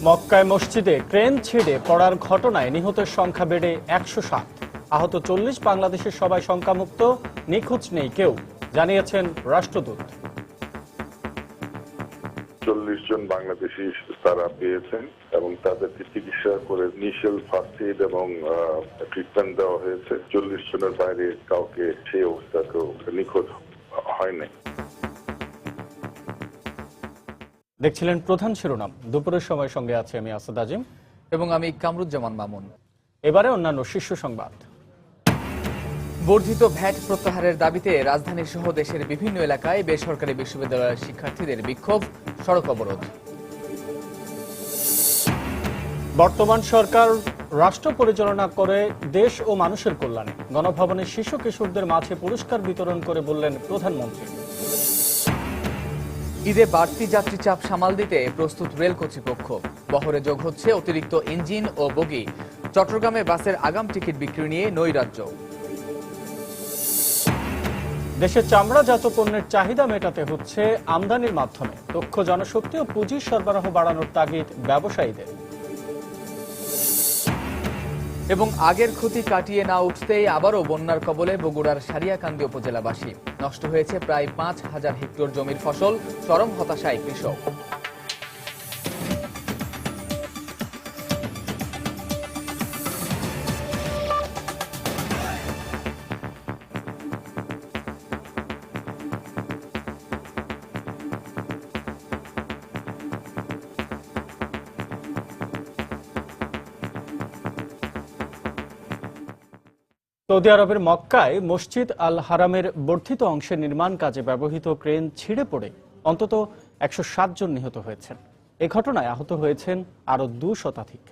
মক্কায় মসজিদে ক্রেন ছিঁড়ে পড়ার ঘটনায় নিহতের সংখ্যা বেড়ে ১০৭। আহত ৪০ বাংলাদেশের সবাই শঙ্কামুক্ত, নিখোঁজ নেই কেউ, জানিয়েছেন রাষ্ট্রদূত। ৪০ জন বাংলাদেশি তারা পেয়েছেন এবং তাদেরকে চিকিৎসা করে ইনিশিয়াল ফার্স্ট এইড এবং ট্রিটমেন্ট দেওয়া হয়েছে। ৪০ জনের বাইরে কাউকে সেই অবস্থা কেউ নিখোঁজ হয় নাই। দেখছিলেন প্রধান শিরোনাম। দুপুরের সময় সঙ্গে আছে আমি আসাদ আজিম এবং আমি কামরুজ্জামান মামুন। এবারে অন্যান্য শীর্ষ সংবাদ। বর্ধিত ভ্যাট প্রত্যাহারের দাবিতে রাজধানী সহ দেশের বিভিন্ন এলাকায় বেসরকারি বিশ্ববিদ্যালয়ের শিক্ষার্থীদের বিক্ষোভ, সড়ক অবরোধ। বর্তমান সরকার রাষ্ট্র পরিচালনা করে দেশ ও মানুষের কল্যাণে, গণভবনে শিশু কিশোরদের মাঝে পুরস্কার বিতরণ করে বললেন প্রধানমন্ত্রী। ঈদে বাড়তি যাত্রী চাপ সামাল দিতে প্রস্তুত রেল কর্তৃপক্ষ, বহরে যোগ হচ্ছে অতিরিক্ত ইঞ্জিন ও বগি। চট্টগ্রামে বাসের আগাম টিকিট বিক্রি নিয়ে নৈরাজ্য। দেশের চামড়াজাত পণ্যের চাহিদা মেটাতে হচ্ছে আমদানির মাধ্যমে, দক্ষ জনশক্তি ও পুঁজির সরবরাহ বাড়ানোর তাগিদ ব্যবসায়ীদের। এবং আগের ক্ষতি কাটিয়ে না উঠতেই আবারও বন্যার কবলে বগুড়ার সারিয়াকান্দি উপজেলাবাসী। নষ্ট হয়েছে প্রায় ৫,০০০ হেক্টর জমির ফসল, চরম হতাশায় কৃষক। সৌদি আরবের মক্কায় মসজিদ আল হারামের বর্ধিত অংশের নির্মাণ কাজে ব্যবহৃত ক্রেন ছিঁড়ে পড়ে অন্তত ১০৭ জন নিহত হয়েছেন। এ ঘটনায় আহত হয়েছেন আরও ২ শতাধিক।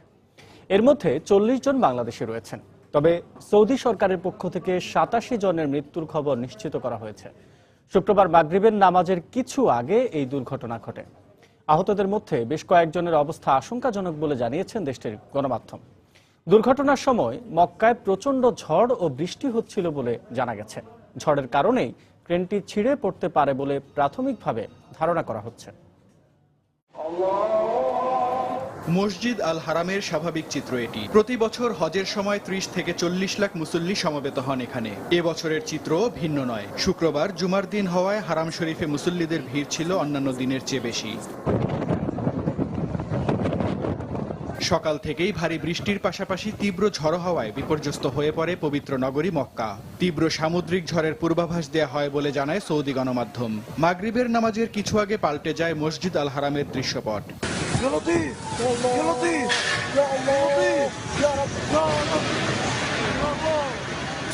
এর মধ্যে ৪০ জন বাংলাদেশে রয়েছেন। তবে সৌদি সরকারের পক্ষ থেকে ৮৭ জনের মৃত্যুর খবর নিশ্চিত করা হয়েছে। শুক্রবার মাগরিবের নামাজের কিছু আগে এই দুর্ঘটনা ঘটে। আহতদের মধ্যে বেশ কয়েকজনের অবস্থা আশঙ্কাজনক বলে জানিয়েছেন দেশটির গণমাধ্যম। দুর্ঘটনার সময় মক্কায় প্রচণ্ড ঝড় ও বৃষ্টি হচ্ছিল বলে জানা গেছে। ঝড়ের কারণেই ক্রেনটি ছিঁড়ে পড়তে পারে বলে প্রাথমিকভাবে ধারণা করা হচ্ছে। মসজিদ আল হারামের স্বাভাবিক চিত্র এটি। প্রতি বছর হজের সময় ৩০ থেকে ৪০ লাখ মুসল্লি সমবেত হন এখানে। এবছরের চিত্র ভিন্ন নয়। শুক্রবার জুমার দিন হওয়ায় হারাম শরীফে মুসল্লিদের ভিড় ছিল অন্যান্য দিনের চেয়ে বেশি। সকাল থেকেই ভারী বৃষ্টির পাশাপাশি তীব্র ঝড়ো হওয়ায় বিপর্যস্ত হয়ে পড়ে পবিত্র নগরী মক্কা। তীব্র সামুদ্রিক ঝড়ের পূর্বাভাস দেয়া হয় বলে জানায় সৌদি গণমাধ্যম। মাগরিবের নামাজের কিছু আগে পাল্টে যায় মসজিদ আল হারামের দৃশ্যপট।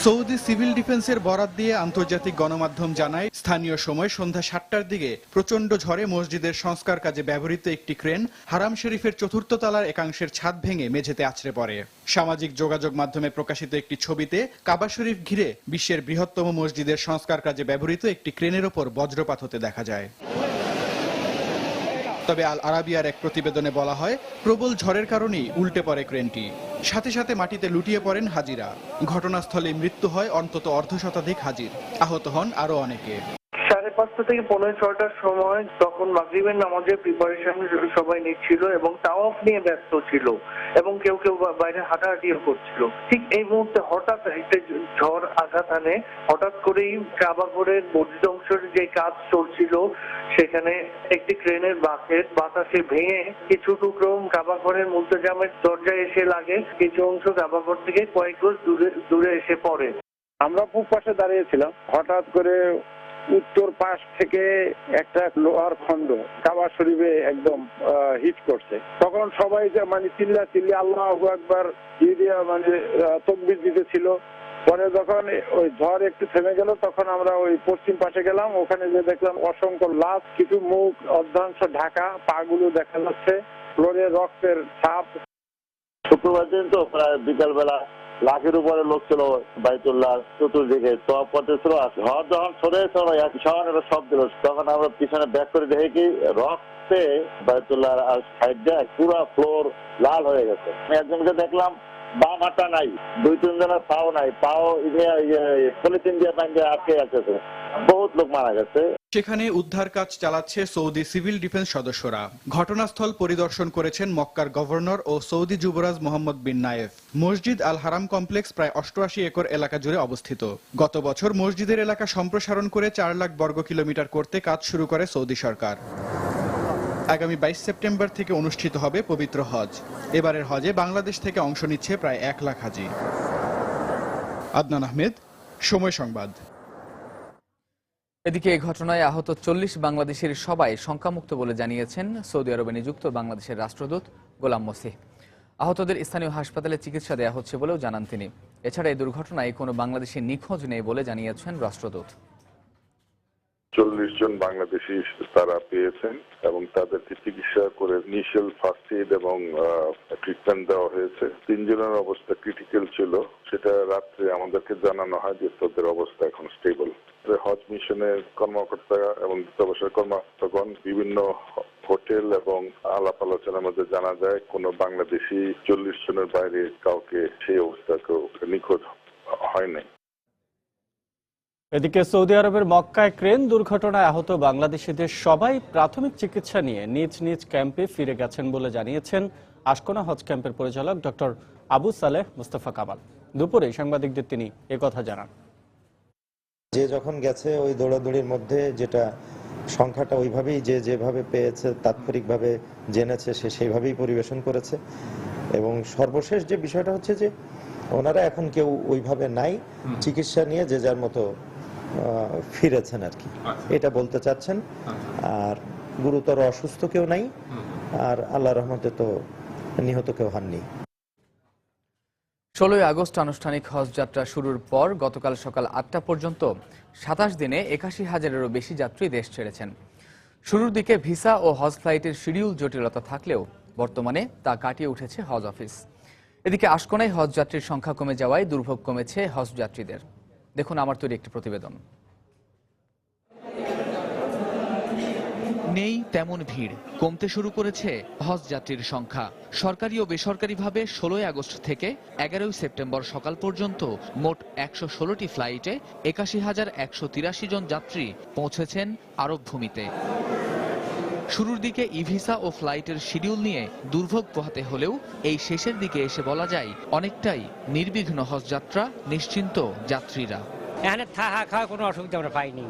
সৌদি সিভিল ডিফেন্সের বরাত দিয়ে আন্তর্জাতিক গণমাধ্যম জানায়, স্থানীয় সময় সন্ধ্যা ৭টার দিকে প্রচণ্ড ঝড়ে মসজিদের সংস্কার কাজে ব্যবহৃত একটি ক্রেন হারাম শরীফের চতুর্থ তলার একাংশের ছাদ ভেঙে মেঝেতে আছড়ে পড়ে। সামাজিক যোগাযোগ মাধ্যমে প্রকাশিত একটি ছবিতে কাবা শরীফ ঘিরে বিশ্বের বৃহত্তম মসজিদের সংস্কার কাজে ব্যবহৃত একটি ক্রেনের ওপর বজ্রপাত হতে দেখা যায়। তবে আল আরাবিয়ার এক প্রতিবেদনে বলা হয়, প্রবল ঝড়ের কারণেই উল্টে পড়ে ক্রেনটি। সাথে সাথে মাটিতে লুটিয়ে পড়েন হাজিরা। ঘটনাস্থলে মৃত্যু হয় অন্তত অর্ধশতাধিক হাজির, আহত হন আরো অনেকে। ৫:৩০ থেকে ৫:৬টার সময় তখন মাগরিবের নামাজের প্রিপারেশন সবাই নিচ্ছিল এবং তাওয়াফ নিয়ে ব্যস্ত ছিল এবং কেউ কেউ বাইরে হাঁটাহাঁটিও করছিল। ঠিক এই মুহূর্তে হঠাৎ একটা ঝড় আঘাত আনে। হঠাৎ করেই কাবা ঘরের বর্ধিত অংশের যে কাজ চলছিল সেখানে একটি ক্রেনের বাতাসে ভেঙে কিছু টুকরো কাবা ঘরের মুলতাজামের দরজায় এসে লাগে, কিছু অংশ কাবা ঘর থেকে কয়েক গজ দূরে এসে পড়ে। আমরা পূব পাশে দাঁড়িয়েছিলাম, হঠাৎ করে উত্তর পাশ থেকে একটা লোহার খন্ড কাবা শরীফে একদম হিট করছে। তখন সবাই মানে চিল্লি আল্লাহু আকবার দিয়ে মানে তাকবীর দিতেছিল। পরে যখন ওই ঝড় একটু থেমে গেল তখন আমরা ওই পশ্চিম পাশে গেলাম। ওখানে যে দেখলাম অসংখ্য লাশ, কিছু মুখ অর্ধাংশ ঢাকা, পাগুলো দেখা যাচ্ছে, ফ্লোরে রক্তের ছাপ। শুক্রবার দিন তো প্রায় বিকাল বেলা লাখের উপরে লোক ছিল বাইতুল্লাহ চতুর্দিকে, তওয়াফ করতেছিল। ঝড় যখন সরে এক সমান একটা শব্দ দিল, তখন আমরা পিছনে ব্যাক করে দেখি কি রক্তে বাইতুল্লাহ সাইড দিয়ে পুরো ফ্লোর লাল হয়ে গেছে। আমি একজনকে দেখলাম বাম হাতটা নাই, ২-৩ জনের পাও নাই, পাও পলিথিন দিয়ে আটকে আছে। বহুত লোক মারা গেছে। সেখানে উদ্ধার কাজ চালাচ্ছে সৌদি সিভিল ডিফেন্স সদস্যরা। ঘটনাস্থল পরিদর্শন করেছেন মক্কার গভর্নর ও সৌদি যুবরাজ মোহাম্মদ বিন নায়েফ। মসজিদ আল হারাম কমপ্লেক্স প্রায় 88 একর এলাকা জুড়ে অবস্থিত। গত বছর মসজিদের এলাকা সম্প্রসারণ করে 4 লাখ বর্গ কিলোমিটার করতে কাজ শুরু করে সৌদি সরকার। আগামী 22 সেপ্টেম্বর থেকে অনুষ্ঠিত হবে পবিত্র হজ। এবারের হজে বাংলাদেশ থেকে অংশ নিচ্ছে প্রায় 1 লাখ হাজি। আদনান আহমেদ, সময় সংবাদ। এদিকে এই ঘটনায় আহত 40 বাংলাদেশের সবাই শঙ্কামুক্ত বলে জানিয়েছেন সৌদি আরবে নিযুক্ত বাংলাদেশের রাষ্ট্রদূত গোলাম মসিহ। আহতদের স্থানীয় হাসপাতালে চিকিৎসা দেওয়া হচ্ছে বলেও জানান তিনি। এছাড়া এই দুর্ঘটনায় কোনো বাংলাদেশি নিখোঁজ নেই বলে জানিয়েছেন রাষ্ট্রদূত। 40 জন বাংলাদেশি তারা পেয়েছেন এবং তাদেরকে চিকিৎসা করে ইনিশিয়াল ফার্স্ট এইড এবং ট্রিটমেন্ট দেওয়া হয়েছে। 3 জনের অবস্থা ক্রিটিক্যাল ছিল, সেটা রাত্রে আমাদেরকে জানানো হয় যে তাদের অবস্থা এখন স্টেবল। হজ মিশনের কর্মকর্তা এবং দূতাবাসের কর্মকর্তাগণ বিভিন্ন হোটেল এবং আলাপ আলোচনার মধ্যে জানা যায় কোনো বাংলাদেশি 40 জনের বাইরে কাউকে সেই অবস্থা নিখোঁজ হয় নাই। এদিকে সৌদি আরবের মক্কায় ক্রেন দুর্ঘটনায় আহত বাংলাদেশিদের সবাই প্রাথমিক চিকিৎসা নিয়ে নিজ নিজ ক্যাম্পে ফিরে গেছেন বলে জানিয়েছেন আশকোনা হজ ক্যাম্পের পরিচালক ডক্টর আবু সালেহ মুস্তাফা কামাল। দুপুরে সাংবাদিকদের তিনি একথা জানান। যে যখন গেছে ওই দৌড়াদৌড়ির মধ্যে যেটা সংখ্যাটা ওইভাবেই যে যেভাবে পেয়েছে তাৎক্ষণিকভাবে জেনেছে সে সেইভাবেই পরিবেশন করেছে। এবং সর্বশেষ যে বিষয়টা হচ্ছে যে ওনারা এখন কেউ ওইভাবে নাই, চিকিৎসা নিয়ে যে যার মতো ফিরেছেন আর কি, এটা বলতে চাচ্ছেন। আর গুরুতর অসুস্থ কেউ নাই, আর আল্লাহর রহমতে তো নিহত কেউ হননি। 16 আগস্ট আনুষ্ঠানিক হজ যাত্রা শুরুর পর গতকাল সকাল 8টা পর্যন্ত 27 দিনে 81,000-এরও বেশি যাত্রী দেশ ছেড়েছেন। শুরুর দিকে ভিসা ও হজ ফ্লাইটের শিডিউল জটিলতা থাকলেও বর্তমানে তা কাটিয়ে উঠেছে হজ অফিস। এদিকে আশকোনায় হজ যাত্রীর সংখ্যা কমে যাওয়ায় দুর্ভোগ কমেছে হজ যাত্রীদের। দেখুন আমার তৈরি একটি প্রতিবেদন। নেই তেমন ভিড়, কমতে শুরু করেছে হজ যাত্রীর সংখ্যা। সরকারি ও বেসরকারিভাবে 16 আগস্ট থেকে 11 সেপ্টেম্বর সকাল পর্যন্ত মোট 116টি ফ্লাইটে 81,183 জন যাত্রী পৌঁছেছেন আরব ভূমিতে। শুরুর দিকে ই ভিসা ও ফ্লাইটের শিডিউল নিয়ে দুর্ভোগ পোহাতে হলেও এই শেষের দিকে এসে বলা যায় অনেকটাই নির্বিঘ্ন হজ যাত্রা, নিশ্চিন্ত যাত্রীরা। এখানে থাকা খাওয়া কোনো অসুবিধা আমরা পাইনি।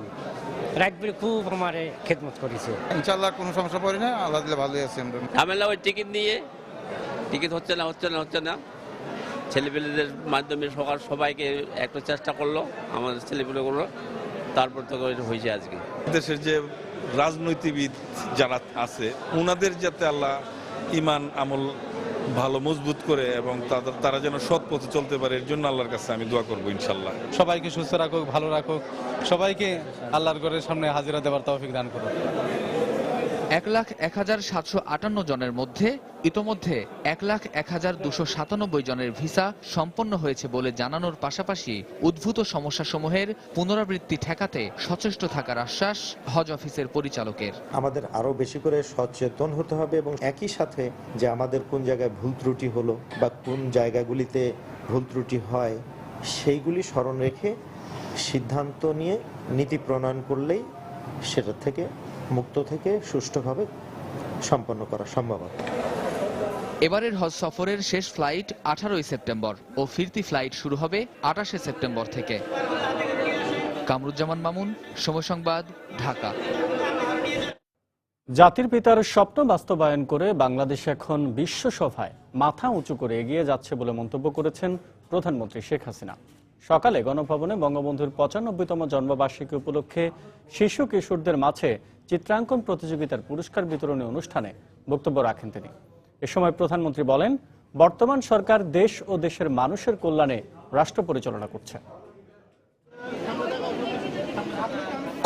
রাতবিরে খুব আমার খেদমত করেছে। ইনশাআল্লাহ কোনো সমস্যা পড়ে না, আল্লাহ দিলে ভালোই আছে। ঝামেলা ওই টিকিট হচ্ছে না ছেলেপেলেদের মাধ্যমে সবাইকে একটু চেষ্টা করলো, আমাদের ছেলেপেলেগুলো, তারপর তো হয়েছে আজকে। দেশের যে রাজনৈতিকবিদ যারা আছে ওনাদের যাতে আল্লাহ ইমান আমল ভালো মজবুত করে এবং তারা যেন সৎ পথে চলতে পারে, এর জন্য আল্লাহর কাছে আমি দোয়া করবো ইনশাল্লাহ। সবাইকে সুস্থ রাখুক, ভালো রাখুক, সবাইকে আল্লাহর ঘরের সামনে হাজিরা দেওয়ার তৌফিক দান করুক। 1,01,758 জনের মধ্যে ইতোমধ্যে 1,01,297 জনের ভিসা সম্পন্ন হয়েছে বলে জানানোর পাশাপাশি উদ্ভূত সমস্যাসমূহের পুনরাবৃত্তি ঠেকাতে সচেষ্ট থাকার আশ্বাস হজ অফিসের পরিচালকের। আমাদের আরো বেশি করে সচেতন হতে হবে এবং একই সাথে যে আমাদের কোন জায়গায় ভুল ত্রুটি হলো বা কোন জায়গাগুলিতে ভুল ত্রুটি হয় সেইগুলি স্মরণ রেখে সিদ্ধান্ত নিয়ে নীতি প্রণয়ন করলেই সেটা থেকে মুক্ত থেকে সুষ্ঠুভাবে সম্পন্ন করা সম্ভব হবে। এবারের হজ সফরের শেষ ফ্লাইট 18 সেপ্টেম্বর ও ফিরতি ফ্লাইট শুরু হবে 28 সেপ্টেম্বর থেকে। কামরুজ্জামান মামুন, সময় সংবাদ, ঢাকা। জাতির পিতার স্বপ্ন বাস্তবায়ন করে বাংলাদেশ এখন বিশ্ব সভায় মাথা উঁচু করে এগিয়ে যাচ্ছে বলে মন্তব্য করেছেন প্রধানমন্ত্রী শেখ হাসিনা। সকালে গণভবনে বঙ্গবন্ধুর 95তম জন্মবার্ষিকী উপলক্ষে শিশু কিশোরদের মাঝে চিত্রাঙ্কন প্রতিযোগিতার পুরস্কার বিতরণী অনুষ্ঠানে বক্তব্য রাখেন তিনি। এ সময় প্রধানমন্ত্রী বলেন, বর্তমান সরকার দেশ ও দেশের মানুষের কল্যাণে রাষ্ট্র পরিচালনা করছে।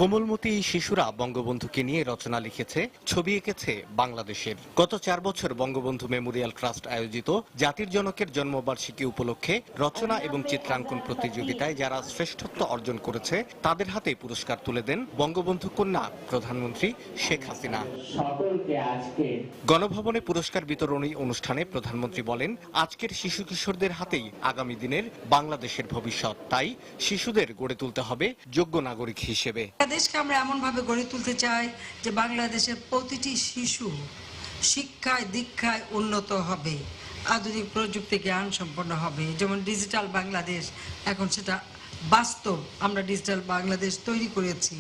কোমলমতি এই শিশুরা বঙ্গবন্ধুকে নিয়ে রচনা লিখেছে, ছবি এঁকেছে বাংলাদেশের। গত 4 বছর বঙ্গবন্ধু মেমোরিয়াল ট্রাস্ট আয়োজিত জাতির জনকের জন্মবার্ষিকী উপলক্ষে রচনা এবং চিত্রাঙ্কন প্রতিযোগিতায় যারা শ্রেষ্ঠত্ব অর্জন করেছে তাদের হাতে পুরস্কার তুলে দেন বঙ্গবন্ধু কন্যা প্রধানমন্ত্রী শেখ হাসিনা। গণভবনে পুরস্কার বিতরণী অনুষ্ঠানে প্রধানমন্ত্রী বলেন, আজকের শিশু কিশোরদের হাতেই আগামী দিনের বাংলাদেশের ভবিষ্যৎ, তাই শিশুদের গড়ে তুলতে হবে যোগ্য নাগরিক হিসেবে। বাংলাদেশকে আমরা এমনভাবে গড়ে তুলতে চাই যে বাংলাদেশের প্রতিটি শিশু শিক্ষায় দীক্ষায় উন্নত হবে, আধুনিক প্রযুক্তি জ্ঞান সম্পন্ন হবে। যেমন ডিজিটাল বাংলাদেশ, এখন সেটা বাস্তব। আমরা ডিজিটাল বাংলাদেশ তৈরি করেছি,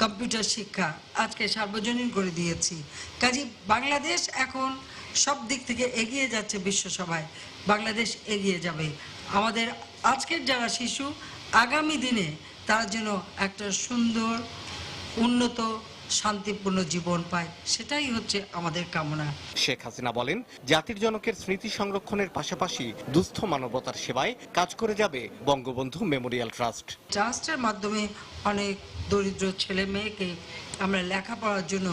কম্পিউটার শিক্ষা আজকে সার্বজনীন করে দিয়েছি। কাজে বাংলাদেশ এখন সব দিক থেকে এগিয়ে যাচ্ছে বিশ্বসভায়। বাংলাদেশ এগিয়ে যাবে। আমাদের আজকের যারা শিশু আগামী দিনে তারা যেন একটা সুন্দর উন্নত শান্তিপূর্ণ জীবন পায়, সেটাই হচ্ছে আমাদের কামনা। শেখ হাসিনা বলেন, জাতির জনকের স্মৃতি সংরক্ষণের পাশাপাশি দুস্থ মানবতার সেবায় কাজ করে যাবে বঙ্গবন্ধু মেমোরিয়াল ট্রাস্ট। ট্রাস্টের মাধ্যমে অনেক দরিদ্র ছেলে মেয়েকে আমরা লেখাপড়ার জন্য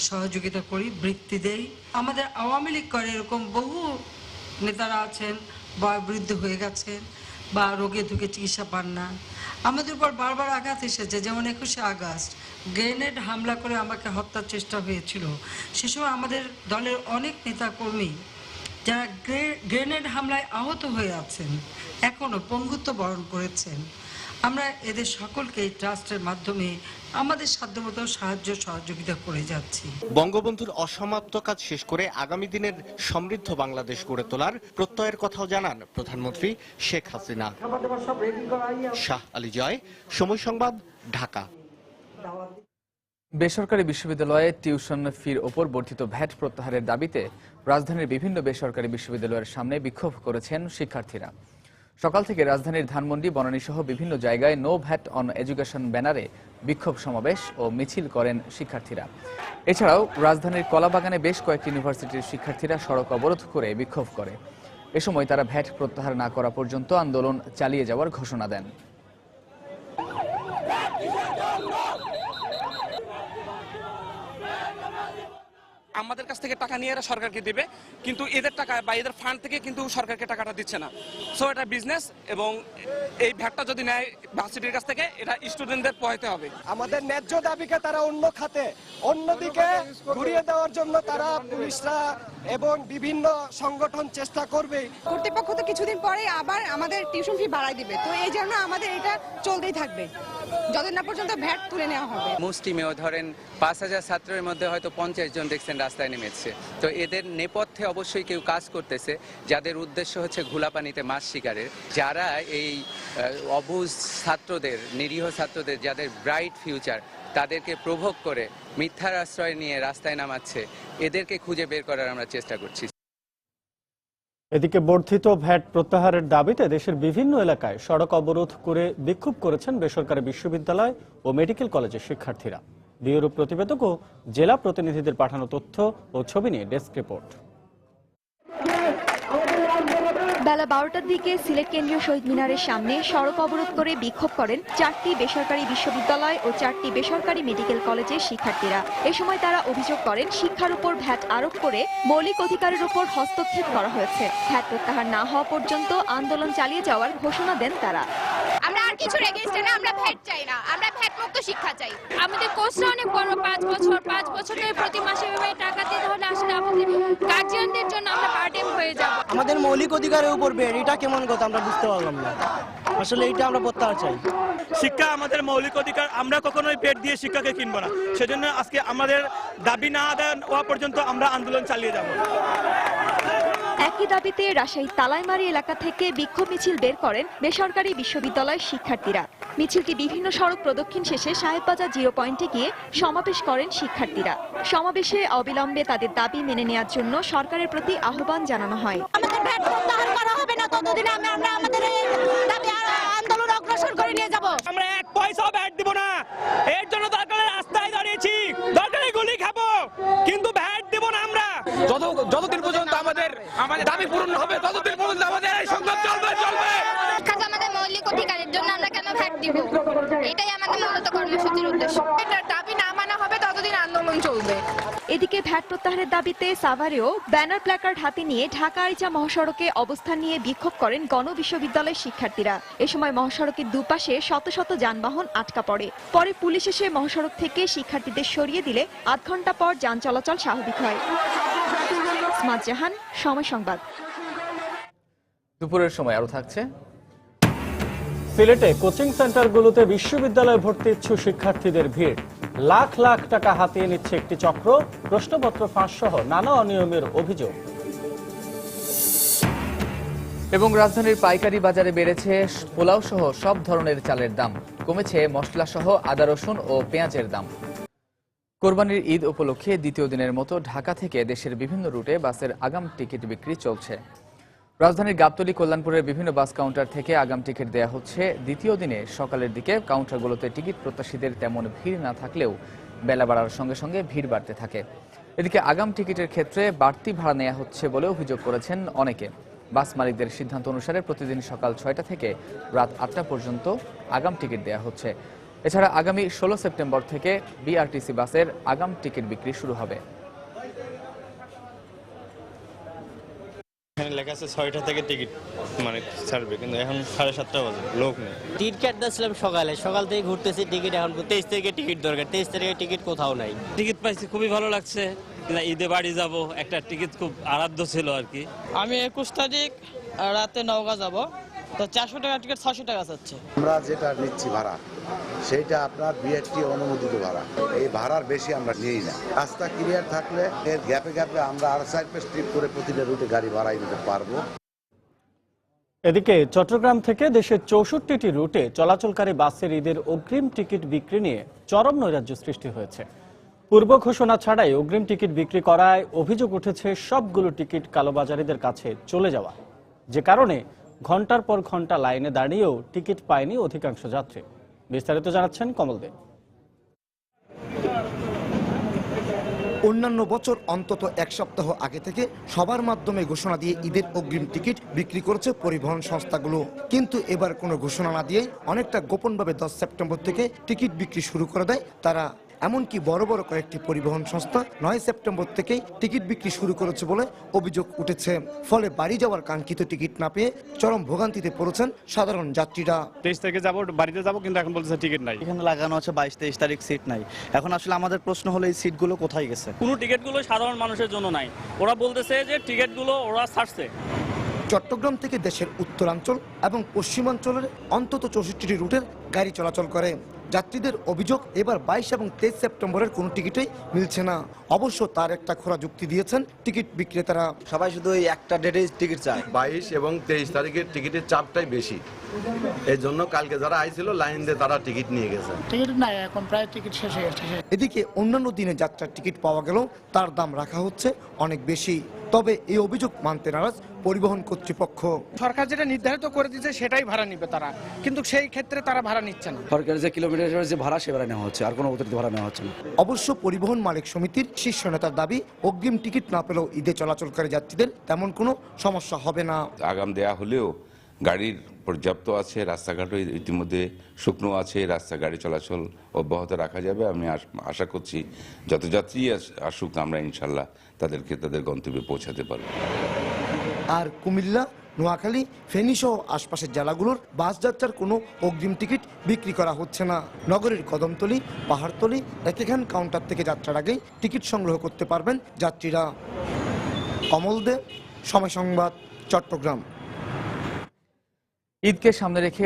সহযোগিতা করি, বৃত্তি দেই। আমাদের আওয়ামী লীগ করে এরকম বহু নেতারা আছেন বয়োবৃদ্ধ হয়ে গেছেন বা রোগে ধুকে চিকিৎসা পান না। আমাদের উপর বারবার আঘাত এসেছে, যেমন 21শে আগস্ট গ্রেনেড হামলা করে আমাকে হত্যার চেষ্টা হয়েছিল। সে সময় আমাদের দলের অনেক নেতাকর্মী যারা গ্রেনেড হামলায় আহত হয়ে আছেন, এখনও পঙ্গুত্ব বরণ করেছেন। আমরা এদের সকলকে এই ট্রাস্টের মাধ্যমে আমাদের সাধ্যমতো সাহায্য সহযোগিতা করে যাচ্ছি। বঙ্গবন্ধুর অসমাপ্ত কাজ শেষ করে আগামী দিনের সমৃদ্ধ বাংলাদেশ গড়ে তোলার প্রত্যয়ের কথাও জানান প্রধানমন্ত্রী শেখ হাসিনা। শাহ আলী জয়, সময় সংবাদ, ঢাকা। বেসরকারি বিশ্ববিদ্যালয়ে টিউশন ফির ওপর বর্ধিত ভ্যাট প্রত্যাহারের দাবিতে রাজধানীর বিভিন্ন বেসরকারি বিশ্ববিদ্যালয়ের সামনে বিক্ষোভ করেছেন শিক্ষার্থীরা। সকাল থেকে রাজধানীর ধানমন্ডি, বনানী সহ বিভিন্ন জায়গায় নো ভ্যাট অন এডুকেশন ব্যানারে বিক্ষোভ সমাবেশ ও মিছিল করেন শিক্ষার্থীরা। এছাড়াও রাজধানীর কলাবাগানে বেশ কয়েকটি ইউনিভার্সিটির শিক্ষার্থীরা সড়ক অবরোধ করে বিক্ষোভ করে। এ সময় তারা ভ্যাট প্রত্যাহার না করা পর্যন্ত আন্দোলন চালিয়ে যাওয়ার ঘোষণা দেন। আমাদের কাছ থেকে টাকা নিয়ে এরা সরকারকে দেবে, কিন্তু এদের টাকা বা এদের ফান্ড থেকে কিন্তু সরকারকে টাকাটা দিচ্ছে না। সো এটা বিজনেস, এবং এই ভ্যাটটা যদি নেয় ভার্সিটির কাছ থেকে, এটা স্টুডেন্টদের পোহাইতে হবে। আমাদের ন্যায্য দাবিকে তারা অন্য খাতে অন্যদিকে ঘুরিয়ে দেওয়ার জন্য তারা পুলিশরা এবং বিভিন্ন সংগঠন চেষ্টা করবে। কর্তৃপক্ষ তো কিছুদিন পরে আবার আমাদের টিউশন ফি বাড়ায় দিবে, তো এই জন্য আমাদের এটা চলতেই থাকবে যতদিন না পর্যন্ত ভ্যাট তুলে নেওয়া হবে। মুসলিমেও ধরেন 5000 ছাত্রের মধ্যে হয়তো 50 জন দেখছেন রাস্তায় নেমেছে। তো এদের নেপথ্যে অবশ্যই কেউ কাজ করতেছে, যাদের উদ্দেশ্য হচ্ছে ঘোলা পানিতে মাছ শিকারের, যারা এই অবুঝ ছাত্রদের, নিরীহ ছাত্রদের, যাদের ব্রাইট ফিউচার, তাদেরকে প্রভোগ করে মিথ্যার আশ্রয় নিয়ে রাস্তায় নামাচ্ছে। এদেরকে খুঁজে বের করার আমরা চেষ্টা করছি। এদিকে বর্ধিত ভ্যাট প্রত্যাহারের দাবিতে দেশের বিভিন্ন এলাকায় সড়ক অবরোধ করে বিক্ষোভ করেছেন বেসরকারি বিশ্ববিদ্যালয় ও মেডিকেল কলেজের শিক্ষার্থীরা। ব্যুরো প্রতিবেদক ও জেলা প্রতিনিধিদের পাঠানো তথ্য ও ছবি নিয়ে ডেস্ক রিপোর্ট। বেলা 12টার দিকে সিলেট কেন্দ্রীয় শহীদ মিনারের সামনে সড়ক অবরোধ করে বিক্ষোভ করেন 4টি বেসরকারি বিশ্ববিদ্যালয় ও 4টি বেসরকারি মেডিকেল কলেজের শিক্ষার্থীরা। এ সময় তারা অভিযোগ করেন শিক্ষার উপর ভ্যাট আরোপ করে মৌলিক অধিকারের উপর হস্তক্ষেপ করা হয়েছে। ভ্যাট প্রত্যাহার না হওয়া পর্যন্ত আন্দোলন চালিয়ে যাওয়ার ঘোষণা দেন তারা। আমরা আর কিছু এগেইনস্টে না, আমরা ভ্যাট চাই না, আমরা ভ্যাট মুক্ত শিক্ষা চাই। আমাদের কোর্সটা অনেক বড়, 5 বছর ধরে প্রতি মাসে এভাবে টাকা দিতে হলে আসলে আমাদের গার্জিয়ানদের জন্য আমরা বার্ডেন হয়ে যাব। আমাদের মৌলিক অধিকারের উপর বের, এটা কেমন কথা আমরা বুঝতে পারলাম না। আসলে এটা আমরা প্রত্যাহার চাই। শিক্ষা আমাদের মৌলিক অধিকার, আমরা কখনোই পেট দিয়ে শিক্ষাকে কিনবো না। সেজন্য আজকে আমাদের দাবি না আদায় হওয়া পর্যন্ত আমরা আন্দোলন চালিয়ে যাব। একই দাবিতে রাজশাহীর তালাইমারি এলাকা থেকে বিক্ষোভ মিছিল বের করেন বেসরকারি বিশ্ববিদ্যালয়ের শিক্ষার্থীরা। মিছিলটি বিভিন্ন সড়ক প্রদক্ষিণ শেষে সাহেববাজার 0 পয়েন্টে গিয়ে সমাবেশ করেন শিক্ষার্থীরা। সমাবেশে অবিলম্বে তাদের দাবি মেনে নেওয়ার জন্য সরকারের প্রতি আহ্বান জানানো হয়। আমাদের ভ্যাট প্রত্যাহার করা হবে না ততদিন আমরা আমাদের দাবি আন্দোলন অগ্রসর করে নিয়ে যাব। আমরা 1 পয়সাও ভ্যাট দিব না। এর জন্য দরকারে রাস্তায় দাঁড়িয়েছি, দরকারে গুলি খাবো, কিন্তু ভ্যাট দিব না। আমরা যতদিন পর্যন্ত আমাদের দাবি পূরণ হবে ততদিন পর্যন্ত আমাদের এই সংগ্রাম চলবে। আমাদের মৌলিক অধিকারের জন্য আমরা কেন ভ্যাট দিব? এটাই আমাদের মূলত কর্মসূচির উদ্দেশ্য। এটার দাবি না মানা হবে ততদিন আন্দোলন চলবে। এদিকে ভ্যাট প্রত্যাহারের দাবিতে সাভারেও ব্যানার প্ল্যাকার্ড হাতে নিয়ে ঢাকা আরিচা মহাসড়কে অবস্থান নিয়ে বিক্ষোভ করেন গণ বিশ্ববিদ্যালয়ের শিক্ষার্থীরা। এ সময় মহাসড়কের দুপাশে শত শত যানবাহন আটকা পড়ে। পরে পুলিশ এসে মহাসড়ক থেকে শিক্ষার্থীদের সরিয়ে দিলে আধ ঘন্টা পর যান চলাচল স্বাভাবিক হয়। ইসমাত জাহান, সময় সংবাদ। দুপুরের সময় আরো থাকছে। সিলেটে কোচিং সেন্টারগুলোতে বিশ্ববিদ্যালয়ে ভর্তি ইচ্ছুক শিক্ষার্থীদের ভিড়। লাখ লাখ টাকা হাতিয়ে নিচ্ছে একটি চক্র। প্রশ্নপত্র ফাঁস সহ নানা অনিয়মের অভিযোগ। এবং রাজধানীর পাইকারি বাজারে বেড়েছে পোলাও সহ সব ধরনের চালের দাম। কমেছে মশলা সহ আদা, রসুন ও পেঁয়াজের দাম। কোরবানির ঈদ উপলক্ষে দ্বিতীয় দিনের মতো ঢাকা থেকে দেশের বিভিন্ন রুটে বাসের আগাম টিকিট বিক্রি চলছে। রাজধানীর গাবতলী, কল্যাণপুরের বিভিন্ন বাস কাউন্টার থেকে আগাম টিকিট দেওয়া হচ্ছে। দ্বিতীয় দিনে সকালের দিকে কাউন্টারগুলোতে টিকিট প্রত্যাশীদের তেমন ভিড় না থাকলেও বেলা বাড়ার সঙ্গে সঙ্গে ভিড় বাড়তে থাকে। এদিকে আগাম টিকিটের ক্ষেত্রে বাড়তি ভাড়া নেওয়া হচ্ছে বলে অভিযোগ করেছেন অনেকে। বাস মালিকদের সিদ্ধান্ত অনুসারে প্রতিদিন সকাল ৬টা থেকে রাত ৮টা পর্যন্ত আগাম টিকিট দেওয়া হচ্ছে। এছাড়া আগামী ১৬ সেপ্টেম্বর থেকে বিআরটিসি বাসের আগাম টিকিট বিক্রি শুরু হবে। এখানে লেখা আছে ৬টা থেকে টিকিট ছাড়বে, কিন্তু এখন ৭:৩০ বাজে, লোক নেই। টিকিট কাটতেছিলাম সকাল থেকে ঘুরতেছি, টিকিট এখন 23 তারিখে টিকিট দরকার, 23 তারিখে টিকিট কোথাও নাই। টিকিট পাইছি, খুবই ভালো লাগছে। ঈদে বাড়ি যাব, একটা টিকিট খুব আরাধ্য ছিল আর কি। আমি 21 তারিখ রাতে নওগাঁ যাব, তো 400 টাকা টিকিট 600 টাকা যাচ্ছে। আমরা যেটা নিচ্ছি ভাড়া, সেইটা আপনার বিআরটি অনুমোদিত ভাড়া। এই ভাড়ার বেশি আমরা নিই না। রাস্তা ক্লিয়ার থাকলে এর গ্যাপে গ্যাপে আমরা আর সাইড স্ট্রিপ করে প্রতিটা রুটে গাড়ি ভাড়াই নিতে পারবো। এদিকে চট্টগ্রাম থেকে দেশের 64টি রুটে চলাচলকারী বাসের ঈদের অগ্রিম টিকিট বিক্রি নিয়ে চরম নৈরাজ্য সৃষ্টি হয়েছে। পূর্ব ঘোষণা ছাড়াই অগ্রিম টিকিট বিক্রি করায় অভিযোগ উঠেছে সবগুলো টিকিট কালোবাজারিদের কাছে চলে যাওয়া, যে কারণে ঘন্টার পর ঘন্টা লাইনে দাঁড়িয়েও টিকিট পায়নি অধিকাংশ যাত্রী। বিস্তারিত জানাচ্ছেন কমল দে। অন্যান্য বছর অন্তত এক সপ্তাহ আগে থেকে সবার মাধ্যমে ঘোষণা দিয়ে ঈদের অগ্রিম টিকিট বিক্রি করেছে পরিবহন সংস্থাগুলো, কিন্তু এবার কোনো ঘোষণা না দিয়ে অনেকটা গোপনভাবে 10 সেপ্টেম্বর থেকে টিকিট বিক্রি শুরু করে দেয় তারা। এমনকি বড় বড় কয়েকটি পরিবহন সংস্থা 9 সেপ্টেম্বর থেকেই টিকিট বিক্রি শুরু করেছে বলে অভিযোগ উঠেছে। ফলে বাড়ি যাওয়ার কাঙ্ক্ষিত টিকিট না পেয়ে চরম ভোগান্তিতে পড়েছেন সাধারণ যাত্রীরা। 23 তারিখে যাবো, বাড়িতে যাবো, কিন্তু এখন বলছে টিকিট নাই। এখানে লাগানো আছে 22-23 তারিখ সিট নাই। এখন আসলে আমাদের প্রশ্ন হলো এই সিটগুলো কোথায় গেছে? কোনো টিকিটগুলো সাধারণ মানুষের জন্য নাই। ওরা বলতেছে যে টিকিটগুলো ওরা ছাড়ছে। চট্টগ্রাম থেকে দেশের উত্তরাঞ্চল এবং পশ্চিমাঞ্চলের অন্তত 64টি রুটের গাড়ি চলাচল করে। যাত্রীদের অভিযোগ, এবার 22 এবং 23 সেপ্টেম্বরের কোনো টিকিটই মিলছে না। অবশ্য তার একটা খোরা যুক্তি দিয়েছেন টিকিট বিক্রেতারা। সবাই শুধু ওই একটা ডেটে টিকিট চায়। 22 এবং 23 তারিখের টিকিটের চাপটাই বেশি, এই জন্য কালকে যারা আইছিল লাইন দিয়ে তারা টিকিট নিয়ে গেছে। টিকিট নাই, এখন প্রায় টিকিট শেষ হয়ে গেছে। এদিকে অন্যান্য দিনে যাত্রার টিকিট পাওয়া গেলেও তার দাম রাখা হচ্ছে অনেক বেশি। তবে এই অভিযোগ মানতে নারাজ পরিবহন কর্তৃপক্ষ। সরকার যেটা নির্ধারিত করে দিয়েছে সেটাই ভাড়া নিবে তারা, কিন্তু সেই ক্ষেত্রে তারা ভাড়া নিচ্ছে না। সরকারের যে কিলোমিটারের যে ভাড়া, সে ভাড়া নেওয়া হচ্ছে, আর কোনো অতিরিক্ত ভাড়া নেওয়া হচ্ছে না। অবশ্য পরিবহন মালিক সমিতির শীর্ষ নেতার দাবি, অগ্রিম টিকিট না পেলেও ঈদে চলাচলকারী যাত্রীদের তেমন কোনো সমস্যা হবে না। আগাম দেয়া হলেও গাড়ির পর্যাপ্ত আছে, রাস্তাঘাটও ইতিমধ্যে শুকনো আছে, রাস্তা গাড়ি চলাচল অব্যাহত রাখা যাবে। আমি আশা করছি যত যাত্রী আসুক, আমরা ইনশাল্লাহ তাদেরকে তাদের গন্তব্যে পৌঁছাতে পারব। আর কুমিল্লা, নোয়াখালী, ফেনী সহ আশপাশের জেলাগুলোর বাস যাত্রার কোনো অগ্রিম টিকিট বিক্রি করা হচ্ছে না। নগরীর কদমতলী, পাহাড়তলী, একেখান কাউন্টার থেকে যাত্রার আগেই টিকিট সংগ্রহ করতে পারবেন যাত্রীরা। কমল দে, সময় সংবাদ, চট্টগ্রাম। ঈদকে সামনে রেখে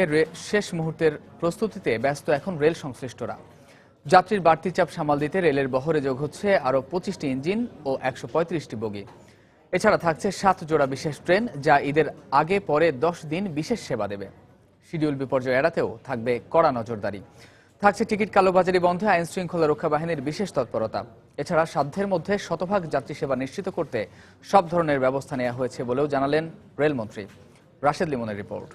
শেষ মুহূর্তের প্রস্তুতিতে ব্যস্ত এখন রেল সংশ্লিষ্টরা। যাত্রীর বাড়তি চাপ সামাল দিতে রেলের বহরে যোগ হচ্ছে আরও 25টি ইঞ্জিন ও 135টি বগি। এছাড়া থাকছে 7 জোড়া বিশেষ ট্রেন, যা ঈদের আগে পরে 10 দিন বিশেষ সেবা দেবে। শিডিউল বিপর্যয় এড়াতেও থাকবে কড়া নজরদারি। থাকছে টিকিট কালোবাজারি বন্ধে আইন শৃঙ্খলা রক্ষা বাহিনীর বিশেষ তৎপরতা। এছাড়া সাধ্যের মধ্যে শতভাগ যাত্রী সেবা নিশ্চিত করতে সব ধরনের ব্যবস্থা নেওয়া হয়েছে বলেও জানালেন রেলমন্ত্রী। রাশেদ লিমনের রিপোর্ট।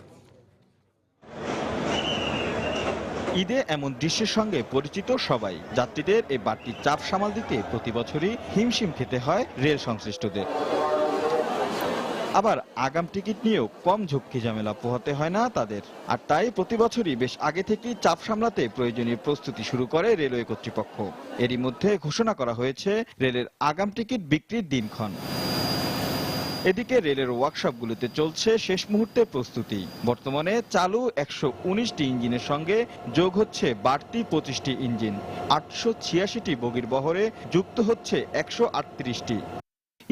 ঈদে এমন দৃশ্যের সঙ্গে পরিচিত সবাই। যাত্রীদের এই বাড়তি চাপ সামাল দিতে প্রতি বছরই হিমশিম খেতে হয় রেল সংশ্লিষ্টদের। আবার আগাম টিকিট নিয়েও কম ঝক্কি ঝামেলা পোহাতে হয় না তাদের। আর তাই প্রতি বছরই বেশ আগে থেকেই চাপ সামলাতে প্রয়োজনীয় প্রস্তুতি শুরু করে রেলওয়ে কর্তৃপক্ষ। এরই মধ্যে ঘোষণা করা হয়েছে রেলের আগাম টিকিট বিক্রির দিনক্ষণ। এদিকে রেলের ওয়ার্কশপগুলোতে চলছে শেষ মুহূর্তের প্রস্তুতি। বর্তমানে চালু 119টি ইঞ্জিনের সঙ্গে যোগ হচ্ছে বাড়তি 25টি ইঞ্জিন। 886টি বগির বহরে যুক্ত হচ্ছে 138টি।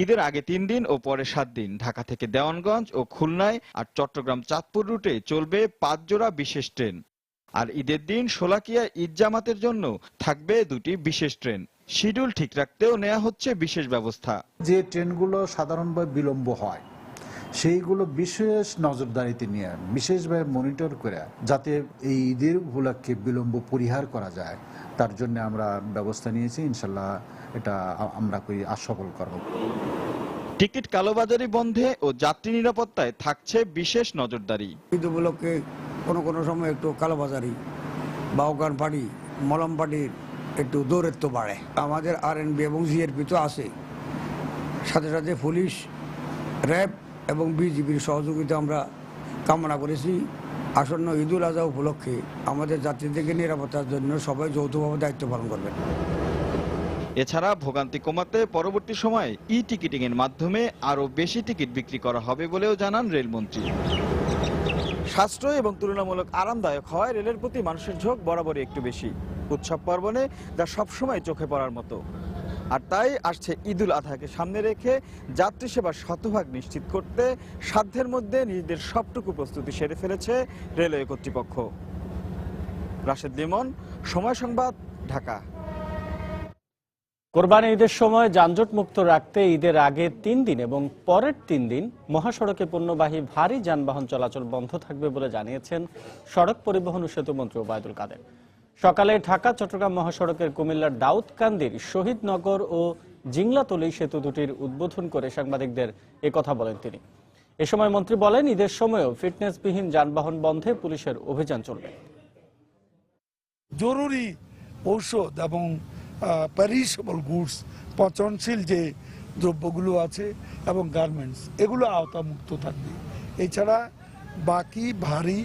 ঈদের আগে 3 দিন ও পরে 7 দিন ঢাকা থেকে দেওয়ানগঞ্জ ও খুলনায় আর চট্টগ্রাম চাঁদপুর রুটে চলবে 5 জোড়া বিশেষ ট্রেন। আর ঈদের দিন শোলাকিয়া ঈদ জামাতের জন্য থাকবে 2টি বিশেষ ট্রেন। শিডিউল ঠিক রাখতেও নেওয়া হচ্ছে বিশেষ ব্যবস্থা। যে ট্রেনগুলো সাধারণভাবে বিলম্ব হয় সেইগুলো বিশেষ নজরদারিতে নিয়ে বিশেষভাবে মনিটর করে যাতে এই ঈদের উপলক্ষে বিলম্ব পরিহার করা যায় তার জন্য আমরা ব্যবস্থা নিয়েছি। ইনশাল্লাহ এটা আমরা সফল করব। টিকিট কালোবাজারি বন্ধে ও যাত্রী নিরাপত্তায় থাকছে বিশেষ নজরদারি। ঈদ উপলক্ষে কোনো সময় একটু কালোবাজারি বাউকান পার্টি মলম পার্টির একটু দৌড়েত্ব বাড়ে। আমাদের আরএনবি এবং জিআরপি তো আছে, সাথে সাথে পুলিশ, র্যাব এবং বিজিবির সহযোগিতা আমরা কামনা করেছি। আসন্ন ঈদুল আজহা উপলক্ষে আমাদের যাত্রীদেরকে নিরাপত্তার জন্য সবাই যৌথভাবে দায়িত্ব পালন করবেন। এছাড়া ভোগান্তি কমাতে পরবর্তী সময়ে ই-টিকিটিং এর মাধ্যমে আরো বেশি টিকিট বিক্রি করা হবে বলেও জানান রেলমন্ত্রী। সাশ্রয় এবং তুলনামূলক আরামদায়ক হওয়ায় রেলের প্রতি মানুষের ঝোঁক বরাবরই একটু বেশি। উৎসব পার্বণে যা সবসময় চোখে পড়ার মতো। আর তাই আসছে ঈদুল আজহাকে সামনে রেখে যাত্রী সেবা শতভাগ নিশ্চিত করতে সাধ্যের মধ্যে নিজেদের সবটুকু প্রস্তুতি সেরে ফেলেছে রেলওয়ে কর্তৃপক্ষ। রাশেদ লিমন, সময় সংবাদ, ঢাকা। কোরবানি ঈদের সময় যানজট মুক্ত রাখতে ঈদের আগে 3 দিন এবং পরের 3 দিন মহাসড়কে পণ্যবাহী ভারী যানবাহন চলাচল বন্ধ থাকবে বলে জানিয়েছেন সড়ক পরিবহন ও সেতুমন্ত্রী ওবায়দুল কাদের। সকালে ঢাকা চট্টগ্রাম মহাসড়কের কুমিল্লার দাউদকান্দির শহীদনগর ও জিংলাতলী সেতু দুটির উদ্বোধন করে সাংবাদিকদের একথা বলেন তিনি। এ সময় মন্ত্রী বলেন, ঈদের সময়ও ফিটনেসবিহীন যানবাহন বন্ধে পুলিশের অভিযান চলবে। জরুরি ঔষধ এবং প্যারিশেবল গুডস, পচনশীল যে দ্রব্যগুলো আছে এবং গার্মেন্টস, এগুলো আওতামুক্ত থাকবে। এছাড়া বাকি ভারী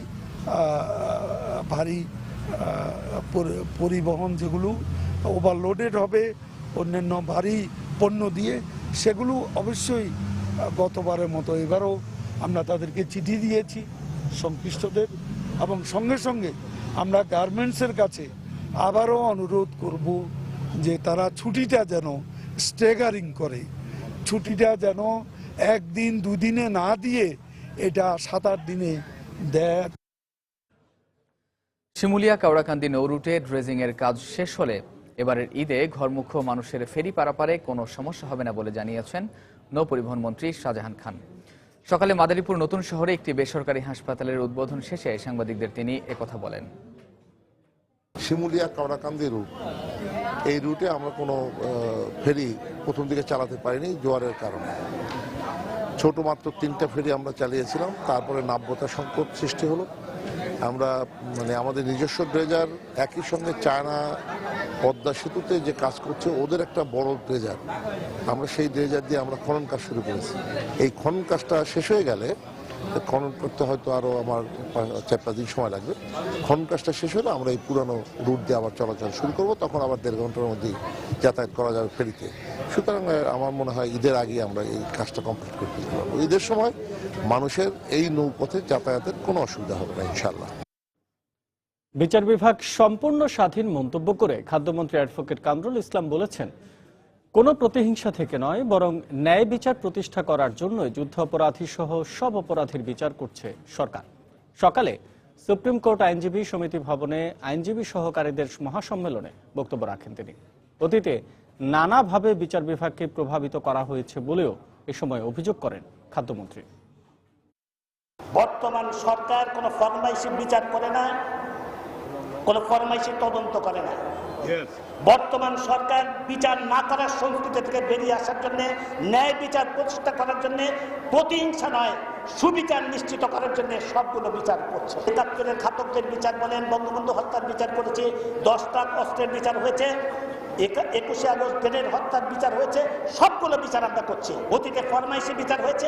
পরিবহন যেগুলো ওভারলোডেড হবে অন্যান্য ভারী পণ্য দিয়ে, সেগুলো অবশ্যই গতবারের মতো এবারও আমরা তাদেরকে চিঠি দিয়েছি সংশ্লিষ্টদের, এবং সঙ্গে সঙ্গে আমরা গার্মেন্টসের কাছে আবারও অনুরোধ করব যে তারা ছুটিটা যেন স্ট্যাগারিং করে, ছুটিটা যেন 1 দিন 2 দিনে না দিয়ে এটা 7-8 দিনে দেয়। শিমুলিয়া কাওড়াকান্দি নৌ রুটে ড্রেজিং এর কাজ শেষ হলে এবারের ঈদে ঘরমুখ মানুষের ফেরি পারাপারে কোনো সমস্যা হবে না বলে জানিয়েছেন নৌ পরিবহন মন্ত্রী শাহজাহান খান। সকালে মাদারীপুর নতুন শহরে একটি বেসরকারি হাসপাতালের উদ্বোধন শেষে সাংবাদিকদের তিনি একথা বলেন। শিমুলিয়া কাওড়াকান্দি রুট, এই রুটে আমরা কোনো ফেরি প্রথম দিকে চালাতে পারিনি জোয়ারের কারণে। ছোট মাত্র 3টা ফেরি আমরা চালিয়েছিলাম, তারপরে নাব্যতা সংকট সৃষ্টি হলো। আমরা আমাদের নিজস্ব ড্রেজার, একই সঙ্গে চায়না পদ্মা সেতুতে যে কাজ করছে ওদের একটা বড় ড্রেজার, আমরা সেই ড্রেজার দিয়ে আমরা খনন কাজ শুরু করেছি। এই খনন কাজটা শেষ হয়ে গেলে, খনন করতে হয়তো আরও আমার 4-5 দিন সময় লাগবে, খনন কাজটা শেষ হলে আমরা এই পুরানো রুট দিয়ে আবার চলাচল শুরু করব, তখন আবার 1.5 ঘন্টার মধ্যেই যাতায়াত করা যাবে ফেরিতে। সুতরাং আমার মনে হয় ঈদের আগে আমরা এই কাজটা কমপ্লিট করতে পারবো। ঈদের সময় মানুষের এই নৌপথে যাতায়াতের কোনো অসুবিধা হবে না ইনশাআল্লাহ। বিচার বিভাগ সম্পূর্ণ স্বাধীন মন্তব্য করে খাদ্যমন্ত্রী অ্যাডভোকেট কামরুল ইসলাম বলেছেন, কোনো প্রতিহিংসা থেকে নয়, বরং ন্যায় বিচার প্রতিষ্ঠা করার জন্য যুদ্ধাপরাধী সহ সব অপরাধীর বিচার করছে সরকার। সকালে সুপ্রিম কোর্ট আইনজীবী সমিতি ভবনে আইনজীবী সহকারীদের মহাসম্মেলনে বক্তব্য রাখেন তিনি। অতীতে নানাভাবে বিচার বিভাগকে প্রভাবিত করা হয়েছে বলেও এ সময় অভিযোগ করেন খাদ্যমন্ত্রী। বর্তমান সরকার কোনো ফরমাইশি বিচার করে না, কোনো ফরমাইশি তদন্ত করে না। বর্তমান সরকার বিচার না করার সংস্কৃতি থেকে বেরিয়ে আসার জন্য, ন্যায় বিচার প্রতিষ্ঠা করার জন্য, প্রতিহিংসা নয় সুবিচার নিশ্চিত করার জন্য সবগুলো বিচার করছে। ৭১-এর ঘাতকদের বিচার বলেন, বঙ্গবন্ধু হত্যার বিচার করেছে, 10টা অস্ত্রের বিচার হয়েছে, 21শে আগস্ট ট্রেনের হত্যার বিচার হয়েছে, সবগুলো বিচার আমরা করছি। অতীতে ফরমাইশি বিচার হয়েছে,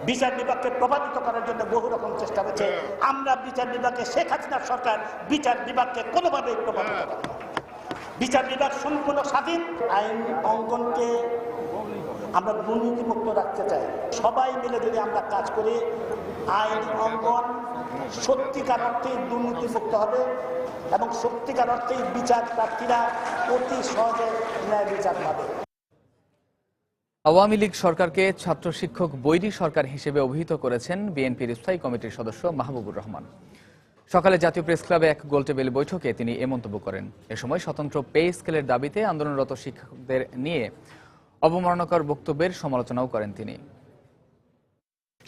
বিচার বিভাগকে প্রভাবিত করার জন্য বহু রকম চেষ্টা হয়েছে। আমরা বিচার বিভাগকে, শেখ হাসিনার সরকার বিচার বিভাগকে কোনোভাবেই প্রভাবিত করে না। বিচার বিভাগ সম্পূর্ণ স্বাধীন। আইন অঙ্গনকে আমরা দুর্নীতিমুক্ত রাখতে চাই। সবাই মিলে যদি আমরা কাজ করি, আইন অঙ্গন সত্যিকার অর্থেই দুর্নীতিমুক্ত হবে এবং সত্যিকার অর্থেই বিচার প্রার্থীরা অতি সহজে ন্যায় বিচার পাবে। আওয়ামী লীগ সরকারকে ছাত্র শিক্ষক বৈরী সরকার হিসেবে অভিহিত করেছেন বিএনপির স্থায়ী কমিটির সদস্য মাহবুবুর রহমান। সকালে জাতীয় প্রেস ক্লাবে এক গোলটেবিল বৈঠকে তিনি এ মন্তব্য করেন। এ সময় স্বতন্ত্র পে স্কেলের দাবিতে আন্দোলনরত শিক্ষকদের নিয়ে অবমাননাকর বক্তব্যের সমালোচনাও করেন তিনি।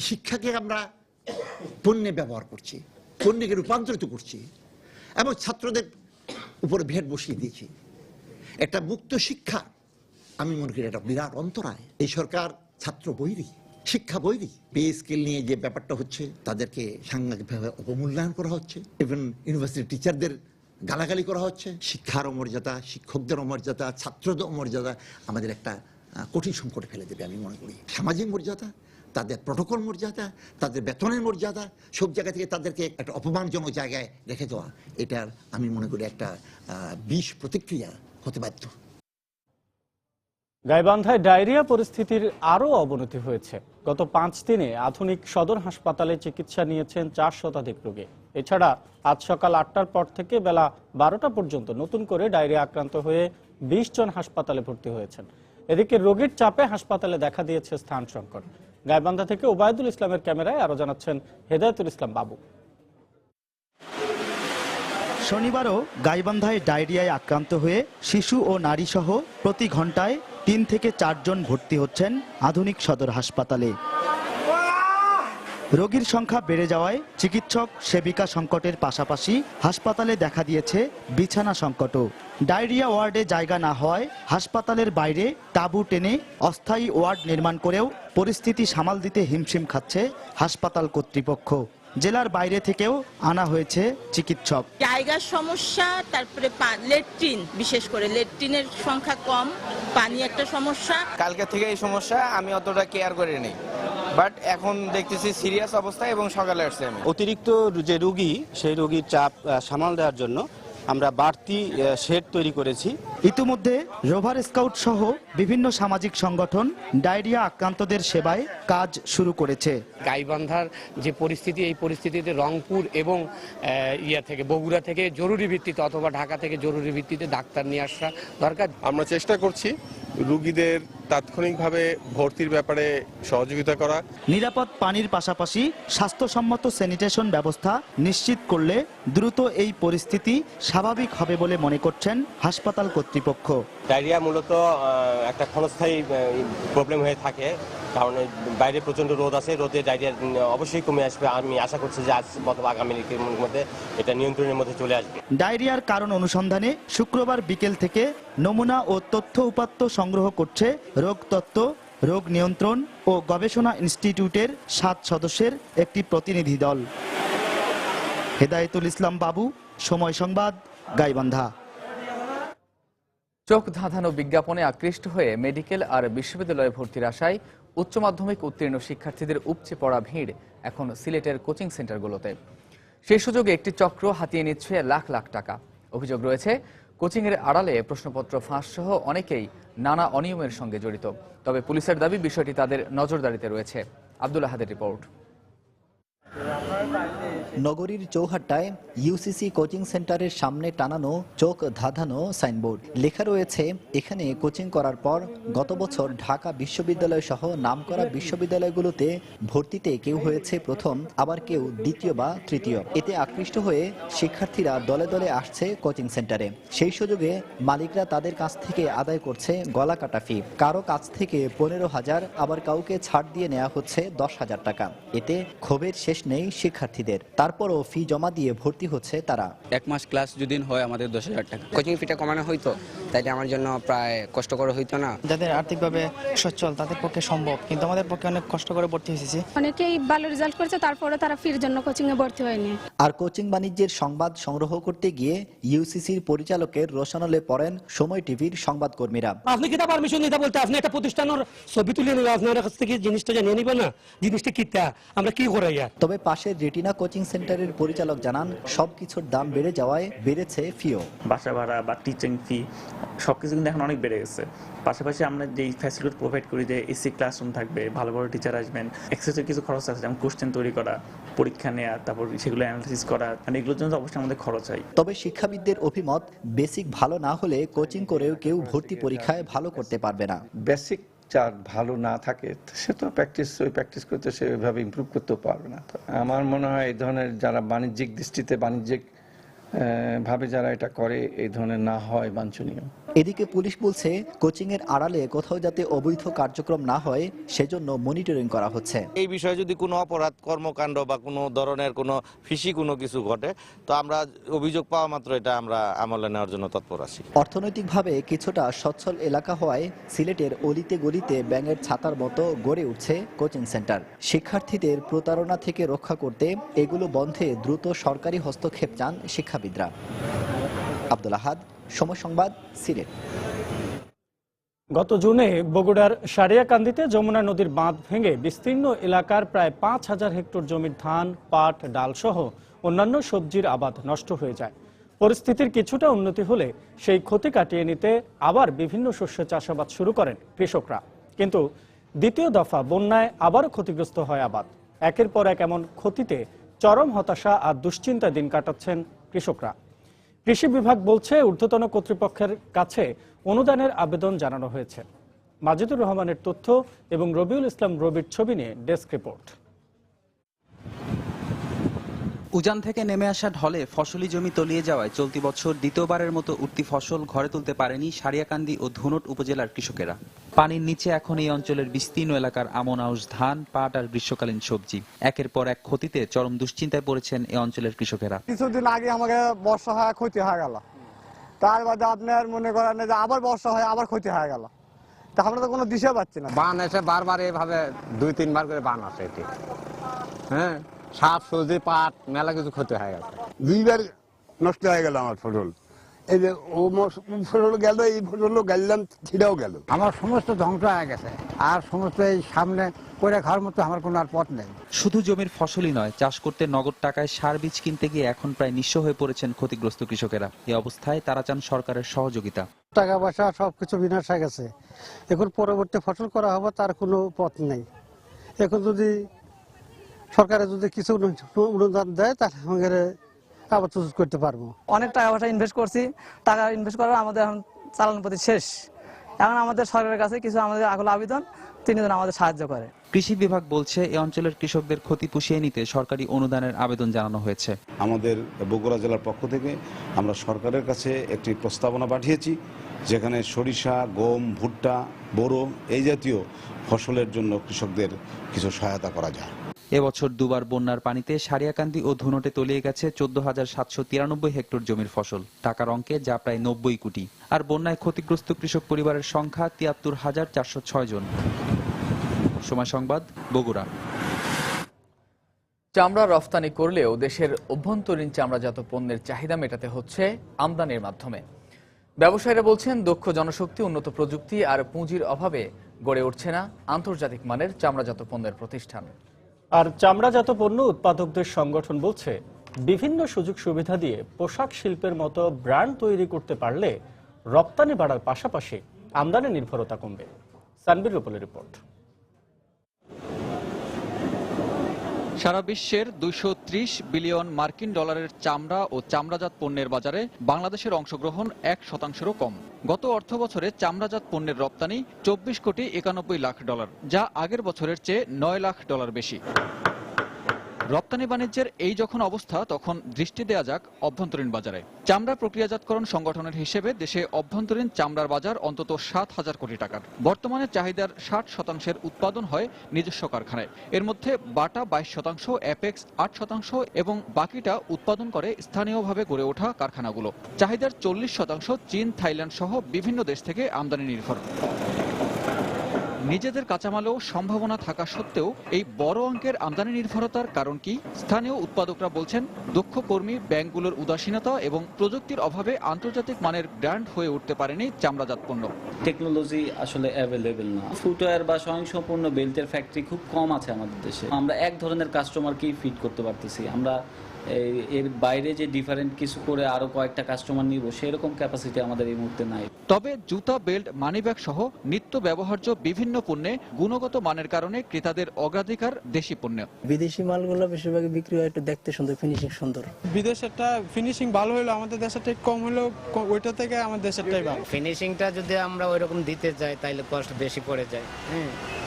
শিক্ষাকে আমরা পণ্যে ব্যবহার করছি, পণ্যকে রূপান্তরিত করছি এবং ছাত্রদের উপরে ভেট বসিয়ে দিয়েছি। একটা মুক্ত শিক্ষা আমি মনে করি একটা বিরাট অন্তরায়। এই সরকার ছাত্র বৈরী, শিক্ষা বৈরী। পে স্কেল নিয়ে যে ব্যাপারটা হচ্ছে, তাদেরকে সাংঘাতিকভাবে অবমূল্যায়ন করা হচ্ছে, ইভেন ইউনিভার্সিটি টিচারদের গালাগালি করা হচ্ছে। শিক্ষার অমর্যাদা, শিক্ষকদের অমর্যাদা, ছাত্রদের অমর্যাদা আমাদের একটা কঠিন সংকটে ফেলে দেবে আমি মনে করি। সামাজিক মর্যাদা, তাদের প্রটোকল মর্যাদা, তাদের বেতনের মর্যাদা, সব জায়গা থেকে তাদেরকে একটা অপমানজনক জায়গায় রেখে দেওয়া, এটার আমি মনে করি একটা বিষ প্রতিক্রিয়া হতে বাধ্য। গাইবান্ধায় ডায়রিয়া পরিস্থিতির আরও অবনতি হয়েছে। গত 5 দিনে আধুনিক সদর হাসপাতালে চিকিৎসা নিয়েছেন 4 শতাধিক রোগী। এছাড়া আজ সকাল 8টার পর থেকে বেলা 12টা পর্যন্ত নতুন করে ডায়রিয়া আক্রান্ত হয়ে 20 জন হাসপাতালে ভর্তি হয়েছেন। এদিকে রোগীর চাপে হাসপাতালে দেখা দিয়েছে স্থান সংকট। গাইবান্ধা থেকে ওবায়দুল ইসলামের ক্যামেরায় আরো জানাচ্ছেন হেদায়েতুল ইসলাম বাবু। শনিবারও গাইবান্ধায় ডায়রিয়ায় আক্রান্ত হয়ে শিশু ও নারী সহ প্রতি ঘন্টায় 3 থেকে 4 জন ভর্তি হচ্ছেন আধুনিক সদর হাসপাতালে। রোগীর সংখ্যা বেড়ে যাওয়ায় চিকিৎসক সেবিকা সংকটের পাশাপাশি হাসপাতালে দেখা দিয়েছে বিছানা সংকটও। ডায়রিয়া ওয়ার্ডে জায়গা না হওয়ায় হাসপাতালের বাইরে তাঁবু টেনে অস্থায়ী ওয়ার্ড নির্মাণ করেও পরিস্থিতি সামাল দিতে হিমশিম খাচ্ছে হাসপাতাল কর্তৃপক্ষ। জেলার বাইরে থেকেও আনা হয়েছে চিকিৎসক। জায়গার সমস্যা, তারপরে লেট্রিন, বিশেষ করে লেট্রিনের সংখ্যা কম, পানি একটা সমস্যা। কালকে থেকে এই সমস্যা আমি অতটা কেয়ার করে নেই, বাট এখন দেখতেছি সিরিয়াস অবস্থা এবং সকালে আসছে আমি। অতিরিক্ত যে রোগী, সেই রোগীর চাপ সামাল দেওয়ার জন্য আমরা বাড়তি শেড তৈরি করেছি। ইতিমধ্যে রোভার স্কাউট সহ বিভিন্ন সামাজিক সংগঠন ডায়রিয়া আক্রান্তদের সেবায় কাজ শুরু করেছে। গাইবান্ধার যে পরিস্থিতি, এই পরিস্থিতিতে রংপুর এবং বগুড়া থেকে জরুরি ভিত্তিতে অথবা ঢাকা থেকে জরুরি ভিত্তিতে ডাক্তার নিয়ে আসা দরকার। আমরা চেষ্টা করছি রোগীদের তাৎক্ষণিকভাবে ভর্তির ব্যাপারে সহযোগিতা করা। নিরাপদ পানির পাশাপাশি স্বাস্থ্যসম্মত স্যানিটেশন ব্যবস্থা নিশ্চিত করলে দ্রুত এই পরিস্থিতি স্বাভাবিক হবে বলে মনে করছেন হাসপাতাল কর্তৃপক্ষ। ডায়রিয়া মূলত একটা ক্ষণস্থায়ী প্রবলেম হয়ে থাকে, কারণ বাইরে প্রচন্ড রোদ আছে, রোদে ডায়রিয়া অবশ্যই কমে আসবে। আমি আশা করছি যে আজ অথবা আগামী মধ্যে এটা নিয়ন্ত্রণের মধ্যে চলে আসবে। ডায়রিয়ার কারণ অনুসন্ধানে শুক্রবার বিকেল থেকে নমুনা ও তথ্য উপাত্ত সংগ্রহ করছে রোগতত্ত্ব, রোগ নিয়ন্ত্রণ ও গবেষণা ইনস্টিটিউটের 7 সদস্যের একটি প্রতিনিধি দল। হেদায়েতুল ইসলাম বাবু, সময় সংবাদ, গাইবান্ধা। চোখ ধাঁধানো বিজ্ঞাপনে আকৃষ্ট হয়ে মেডিকেল আর বিশ্ববিদ্যালয়ে ভর্তির আশায় উচ্চ মাধ্যমিক উত্তীর্ণ শিক্ষার্থীদের উপচে পড়া ভিড় এখন সিলেটের কোচিং সেন্টারগুলোতে। সেই সুযোগে একটি চক্র হাতিয়ে নিচ্ছে লাখ লাখ টাকা। অভিযোগ রয়েছে কোচিংয়ের আড়ালে প্রশ্নপত্র ফাঁস সহ অনেকেই নানা অনিয়মের সঙ্গে জড়িত। তবে পুলিশের দাবি বিষয়টি তাদের নজরদারিতে রয়েছে। আব্দুল আহাদের রিপোর্ট। নগরীর চৌহাট্টায় ইউসিসি কোচিং সেন্টারের সামনে টানানো চোখ ধাঁধানো সাইনবোর্ড। লেখা রয়েছে, এখানে কোচিং করার পর গত বছর ঢাকা বিশ্ববিদ্যালয় সহ নামকরা বিশ্ববিদ্যালয়গুলোতে ভর্তিতে কেউ হয়েছে প্রথম, আবার কেউ দ্বিতীয় বা তৃতীয়। এতে আকৃষ্ট হয়ে শিক্ষার্থীরা দলে দলে আসছে কোচিং সেন্টারে। সেই সুযোগে মালিকরা তাদের কাছ থেকে আদায় করছে গলা কাটা ফি। কারো কাছ থেকে 15,000, আবার কাউকে ছাড় দিয়ে নেওয়া হচ্ছে 10,000 টাকা। এতে ক্ষোভের শেষ নেই শিক্ষার্থীদের। তারপরও ফি জমা দিয়ে ভর্তি হচ্ছে তারা। 1 মাস ক্লাস যদি হয় আমাদের 10,000 টাকা। কোচিং ফিটা কমানো হইতো তাইলে আমার জন্য প্রায় কষ্টকর হইতো না। যাদের আর্থিকভাবে সচ্ছল তাদের পক্ষে সম্ভব, কিন্তু আমাদের পক্ষে অনেক কষ্ট করে ভর্তি হয়েছে। অনেকেই ভালো রেজাল্ট করেছে, তারপরে তারা ফির জন্য কোচিং এ ভর্তি হয়নি। আর কোচিং বাণিজ্যের সংবাদ সংগ্রহ করতে গিয়ে ইউসিসির পরিচালকের রোশানলে পড়েন সময় টিভির সংবাদকর্মীরা। আপনি কিতা পারমিশন দিতে বলতে, আপনি একটা প্রতিষ্ঠানের ছবি তুলে নিলে আপনার কাছ থেকে জিনিসটা জানিয়ে নিবেন না, জিনিসটা কিতা আমরা কি করাই। তবে পাশের রেটিনা কোচিং সেন্টারের পরিচালক জানান, সবকিছুর দাম বেড়ে যাওয়ায় বেড়েছে ফিও। বাসা ভাড়া বা টিচিং ফি সবকিছু কিন্তু এখন অনেক বেড়ে গেছে। পাশাপাশি আমরা যে ফ্যাসিলিটি প্রোভাইড করি, যে এসি ক্লাসরুম থাকবে, ভালো ভালো টিচার আসবেন, এক্সেসের কিছু খরচ আছে, যেমন কোশ্চেন তৈরি করা, পরীক্ষা নেওয়া, তারপর সেগুলো অ্যানালিসিস করা, মানে এগুলোর জন্য অবশ্যই আমাদের খরচ হয়। তবে শিক্ষাবিদদের অভিমত, বেসিক ভালো না হলে কোচিং করেও কেউ ভর্তি পরীক্ষায় ভালো করতে পারবে না। বেসিক যার ভালো না থাকে সে তো প্র্যাকটিস করতে সে ওইভাবে ইমপ্রুভ করতেও পারবে না। তো আমার মনে হয় এই ধরনের যারা বাণিজ্যিক দৃষ্টিতে ভাবে যারা এটা করে এই ধরনের না হয় বাঞ্ছনীয়। এদিকে পুলিশ বলছে কোচিং এর আড়ালে কোথাও যাতে অবৈধ কার্যক্রম না হয় সেজন্য মনিটরিং করা হচ্ছে। এই বিষয়ে যদি কোনো অপরাধ কর্মকাণ্ড বা কোনো ধরনের কোনো ফিসি কোনো কিছু ঘটে তো আমরা অভিযোগ পাওয়া মাত্র এটা আমরা আমলে নেওয়ার জন্য তৎপর আছি। অর্থনৈতিকভাবে কিছুটা সচ্ছল এলাকা হওয়ায় সিলেটের অলিতে গলিতে ব্যাঙের ছাতার মতো গড়ে উঠছে কোচিং সেন্টার। শিক্ষার্থীদের প্রতারণা থেকে রক্ষা করতে এগুলো বন্ধে দ্রুত সরকারি হস্তক্ষেপ চান শিক্ষাবিদরা। আব্দুল আহাদ, সময় সংবাদ, সিলেট। গত জুনে বগুড়ার সারিয়াকান্দিতে যমুনা নদীর বাঁধ ভেঙে বিস্তীর্ণ এলাকার প্রায় 5,000 হেক্টর জমির ধান, পাট, ডাল সহ অন্যান্য সবজির আবাদ নষ্ট হয়ে যায়। পরিস্থিতির কিছুটা উন্নতি হলে সেই ক্ষতি কাটিয়ে নিতে আবার বিভিন্ন শস্য চাষাবাদ শুরু করেন কৃষকরা। কিন্তু দ্বিতীয় দফা বন্যায় আবারও ক্ষতিগ্রস্ত হয় আবাদ। একের পর এক এমন ক্ষতিতে চরম হতাশা আর দুশ্চিন্তায় দিন কাটাচ্ছেন কৃষকরা। কৃষি বিভাগ বলছে ঊর্ধ্বতন কর্তৃপক্ষের কাছে অনুদানের আবেদন জানানো হয়েছে। মাজিদুর রহমানের তথ্য এবং রবিউল ইসলাম রবির ছবি নিয়ে ডেস্ক রিপোর্ট। উজান থেকে নেমে আসা ঢলে ফসলি জমি তলিয়ে যাওয়ায় চলতি বছর দ্বিতীয়বারের মতো উঠতি ফসল ঘরে তুলতে পারেনি সারিয়াকান্দি ও ধুনট উপজেলার কৃষকেরা। পানির নিচে এখন এই অঞ্চলের বিস্তীর্ণ এলাকার আমন আউশ ধান, পাট আর গ্রীষ্মকালীন সবজি। একের পর এক ক্ষতিতে চরম দুশ্চিন্তায় পড়েছেন এই অঞ্চলের কৃষকেরা। কিছুদিন আগে আমাকে বর্ষা হয় ক্ষতি হয়ে গেল, তার বাদে আপনার মনে করেন যে আবার বর্ষা হয় আবার ক্ষতি হয়ে গেল, তা আমরা তো কোনো দিশা পাচ্ছি না। বান এসে বারবার এভাবে 2-3 বার করে বান আসে এটি। হ্যাঁ, শাক সবজি পাট মেলা কিছু ক্ষতি হয়ে গেছে। 2বার নষ্ট হয়ে গেল আমার ফসল। এই যে ও ফসল গেল, এই ফসলও গেলাম, ছিটাও গেল। আমার সমস্ত ধ্বংস হয়ে গেছে, আর সমস্ত এই সামনে করে খাওয়ার মতো আমার কোনো আর পথ নেই। শুধু জমির ফসলই নয়, চাষ করতে নগদ টাকায় সার বীজ কিনতে গিয়ে এখন প্রায় নিঃস্ব হয়ে পড়েছেন ক্ষতিগ্রস্ত কৃষকেরা। এই অবস্থায় তারা চান সরকারের সহযোগিতা। টাকা পয়সা সবকিছু বিনাশ হয়ে গেছে, এখন পরবর্তী ফসল করা হবে তার কোনো পথ নেই। এখন যদি সরকারে যদি কিছু অনুদান দেয় তাহলে আমাদের আবার চুজ করতে পারবো। অনেক টাকা পয়সা ইনভেস্ট করছি, টাকা ইনভেস্ট করার আমাদের এখন চালানোর প্রতি শেষ। এখন আমাদের সরকারের কাছে কিছু আমাদের আকুল আবেদন, তিনি যেন আমাদের সাহায্য করে। কৃষি বিভাগ বলছে এই অঞ্চলের কৃষকদের ক্ষতি পুষিয়ে নিতে সরকারি অনুদানের আবেদন জানানো হয়েছে। আমাদের বগুড়া জেলার পক্ষ থেকে আমরা সরকারের কাছে একটি প্রস্তাবনা পাঠিয়েছি, যেখানে সরিষা, গম, ভুট্টা, বোরো এই জাতীয় ফসলের জন্য কৃষকদের কিছু সহায়তা করা যায়। এবছর দুবার বন্যার পানিতে সারিয়াকান্দি ও ধুনটে তলিয়ে গেছে 14,793 হেক্টর জমির ফসল, টাকার অঙ্কে যা প্রায় 90 কোটি। আর বন্যায় ক্ষতিগ্রস্ত কৃষক পরিবারের সংখ্যা 73,406 জন। সময় সংবাদ, বগুড়া। চামড়া রফতানি করলেও দেশের অভ্যন্তরীণ চামড়াজাত পণ্যের চাহিদা মেটাতে হচ্ছে আমদানির মাধ্যমে। ব্যবসায়ীরা বলছেন, দক্ষ জনশক্তি, উন্নত প্রযুক্তি আর পুঁজির অভাবে গড়ে উঠছে না আন্তর্জাতিক মানের চামড়াজাত পণ্যের প্রতিষ্ঠান। আর চামড়াজাত পণ্য উৎপাদকদের সংগঠন বলছে, বিভিন্ন সুযোগ সুবিধা দিয়ে পোশাক শিল্পের মতো ব্র্যান্ড তৈরি করতে পারলে রপ্তানি বাড়ার পাশাপাশি আমদানি নির্ভরতা কমবে। সানবির রূপলের রিপোর্ট। সারা বিশ্বের 230 বিলিয়ন মার্কিন ডলারের চামড়া ও চামড়াজাত পণ্যের বাজারে বাংলাদেশের অংশগ্রহণ 1%-ও কম। গত অর্থবছরে চামড়াজাত পণ্যের রপ্তানি 24 কোটি 91 লাখ ডলার, যা আগের বছরের চেয়ে 9 লাখ ডলার বেশি। রপ্তানি বাণিজ্যের এই যখন অবস্থা, তখন দৃষ্টি দেয়া যাক অভ্যন্তরীণ বাজারে। চামড়া প্রক্রিয়াজাতকরণ সংগঠনের হিসেবে দেশে অভ্যন্তরীণ চামড়ার বাজার অন্তত 7,000 কোটি টাকার। বর্তমানে চাহিদার 60% উৎপাদন হয় নিজস্ব কারখানায়। এর মধ্যে বাটা 22%, অ্যাপেক্স 8% এবং বাকিটা উৎপাদন করে স্থানীয়ভাবে গড়ে ওঠা কারখানাগুলো। চাহিদার 40% চীন, থাইল্যান্ড সহ বিভিন্ন দেশ থেকে আমদানি নির্ভর। নিজেদের কাঁচামালেও সম্ভাবনা থাকা সত্ত্বেও এই বড় অঙ্কের আমদানি নির্ভরতার কারণ কি? স্থানীয় উৎপাদকরা বলছেন, দক্ষ কর্মী, ব্যাংকগুলোর উদাসীনতা এবং প্রযুক্তির অভাবে আন্তর্জাতিক মানের ব্র্যান্ড হয়ে উঠতে পারেনি চামড়াজাত পণ্য। টেকনোলজি আসলে অ্যাভেলেবেল না। ফুটওয়্যার বা স্বয়ংসম্পূর্ণ বেল্টের ফ্যাক্টরি খুব কম আছে আমাদের দেশে। আমরা এক ধরনের কাস্টমারকেই ফিট করতে পারতেছি। আমরা এর বাইরে যে ডিফারেন্ট কিছু করে আরো কয়েকটা কাস্টমার নিব সেরকম ক্যাপাসিটি আমাদের এই মুহূর্তে নাই। তবে জুতা, বেল্ট, মানিব্যাগ সহ নিত্য ব্যবহার্য বিভিন্ন পণ্যে গুণগত মানের কারণে ক্রেতাদের অগ্রাধিকার দেশি পণ্য। বিদেশি মালগুলো বেশিরভাগ বিক্রি হয় একটু দেখতে সুন্দর, ফিনিশিং সুন্দর। বিদেশেরটা ফিনিশিং ভালো হলো, আমাদের দেশেরটা কম হলো, ওইটা থেকে আমাদের দেশেরটাই ভালো। ফিনিশিংটা যদি আমরা ওইরকম দিতে যাই তাহলে কষ্ট বেশি পড়ে যায়,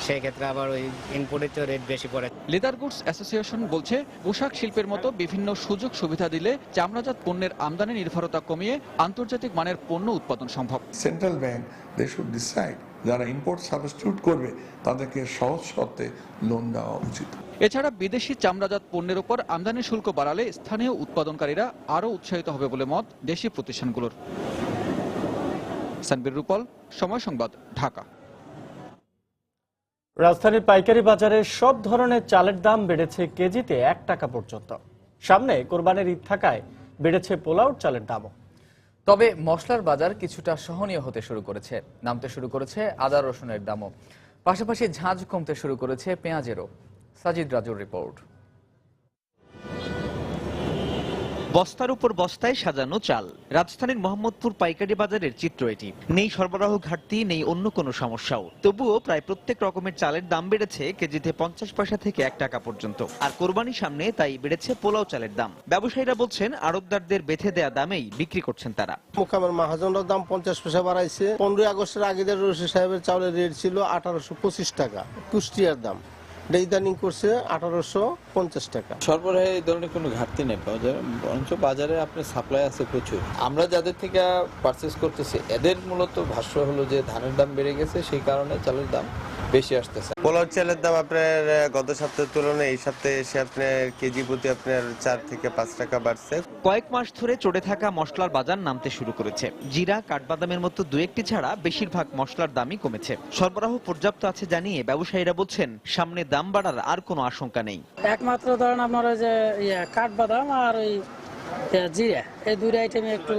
সেই ক্ষেত্রে আবার ওই ইনপুটের তো রেট বেশি পড়ে। লেদার গুডস অ্যাসোসিয়েশন বলছে পোশাক শিল্পের মতো বিভিন্ন সুযোগ সুবিধা দিলে চামড়াজাত পণ্যের আমদানি নির্ভরতা কমিয়ে আন্তর্জাতিক মানের পণ্য উৎপাদন সম্ভব। Central bank they should decide যারা ইম্পোর্ট সাবস্টিটিউট করবে তাদেরকে সহজ শর্তে লোন দেওয়া উচিত। এছাড়া বিদেশি চামড়াজাত পণ্যের উপর আমদানি শুল্ক বাড়ালে স্থানীয় উৎপাদনকারীরা আরও উৎসাহিত হবে বলে মত দেশি প্রতিষ্ঠানগুলোর। সানবীর রূপল, সময় সংবাদ, ঢাকা। রাজধানীর পাইকারি বাজারে সব ধরনের চালের দাম বেড়েছে কেজিতে 1 টাকা পর্যন্ত। সামনে কোরবানির ঈদ থাকায় বেড়েছে পোলাও চালের দামও। তবে মশলার বাজার কিছুটা সহনীয় হতে শুরু করেছে, নামতে শুরু করেছে আদা রসুনের দামও। পাশাপাশি ঝাঁঝ কমতে শুরু করেছে পেঁয়াজেরও। সাজিদ রাজুর রিপোর্ট। বস্তার উপর বস্তায় সাজানো চাল, রাজধানীর মোহাম্মদপুর পাইকারি বাজারের চিত্র এটি। নেই সরবরাহ ঘাটতি, নেই অন্য কোনো সমস্যাও। তবুও প্রায় প্রত্যেক রকমের চালের দাম বেড়েছে কেজিতে 50 পয়সা থেকে 1 টাকা পর্যন্ত। আর কোরবানির সামনে তাই বেড়েছে পোলাও চালের দাম। ব্যবসায়ীরা বলছেন আড়তদারদের বেঁধে দেয়া দামেই বিক্রি করছেন তারা। মোকামের মাহাজনরার দাম 50 পয়সা বাড়াইছে। 15 আগস্টের আগেদের রশি সাহেবের চাউলের রেট ছিল 1825 টাকা। কুষ্টিয়ার দাম ইদানিং করছে 1850 টাকা। সরবরাহে এই ধরনের কোনো ঘাটতি নেই পাওয়া যায়, বরঞ্চ বাজারে আপনার সাপ্লাই আছে প্রচুর। আমরা যাদের থেকে পারচেস করতেছি এদের মূলত ভাষ্য হলো যে ধানের দাম বেড়ে গেছে, সেই কারণে চালের দাম বেশি আসতেছে। পোলাও চালের দাম আপনার গত সপ্তাহের তুলনায় এই সপ্তাহে এসে আপনার কেজি প্রতি আপনার 4 থেকে 5 টাকা বাড়ছে। কয়েক মাস ধরে চড়ে থাকা মশলার বাজার নামতে শুরু করেছে। জিরা, কাঠবাদামের মতো দু একটি ছাড়া বেশিরভাগ মশলার দামই কমেছে। সরবরাহ পর্যাপ্ত আছে জানিয়ে ব্যবসায়ীরা বলছেন সামনে দাম বাড়ার আর কোনো আশঙ্কা নেই। একমাত্র ধরেন আপনার ওই যে কাঠবাদাম আর ওই জিরা, এই দুই আইটেমে একটু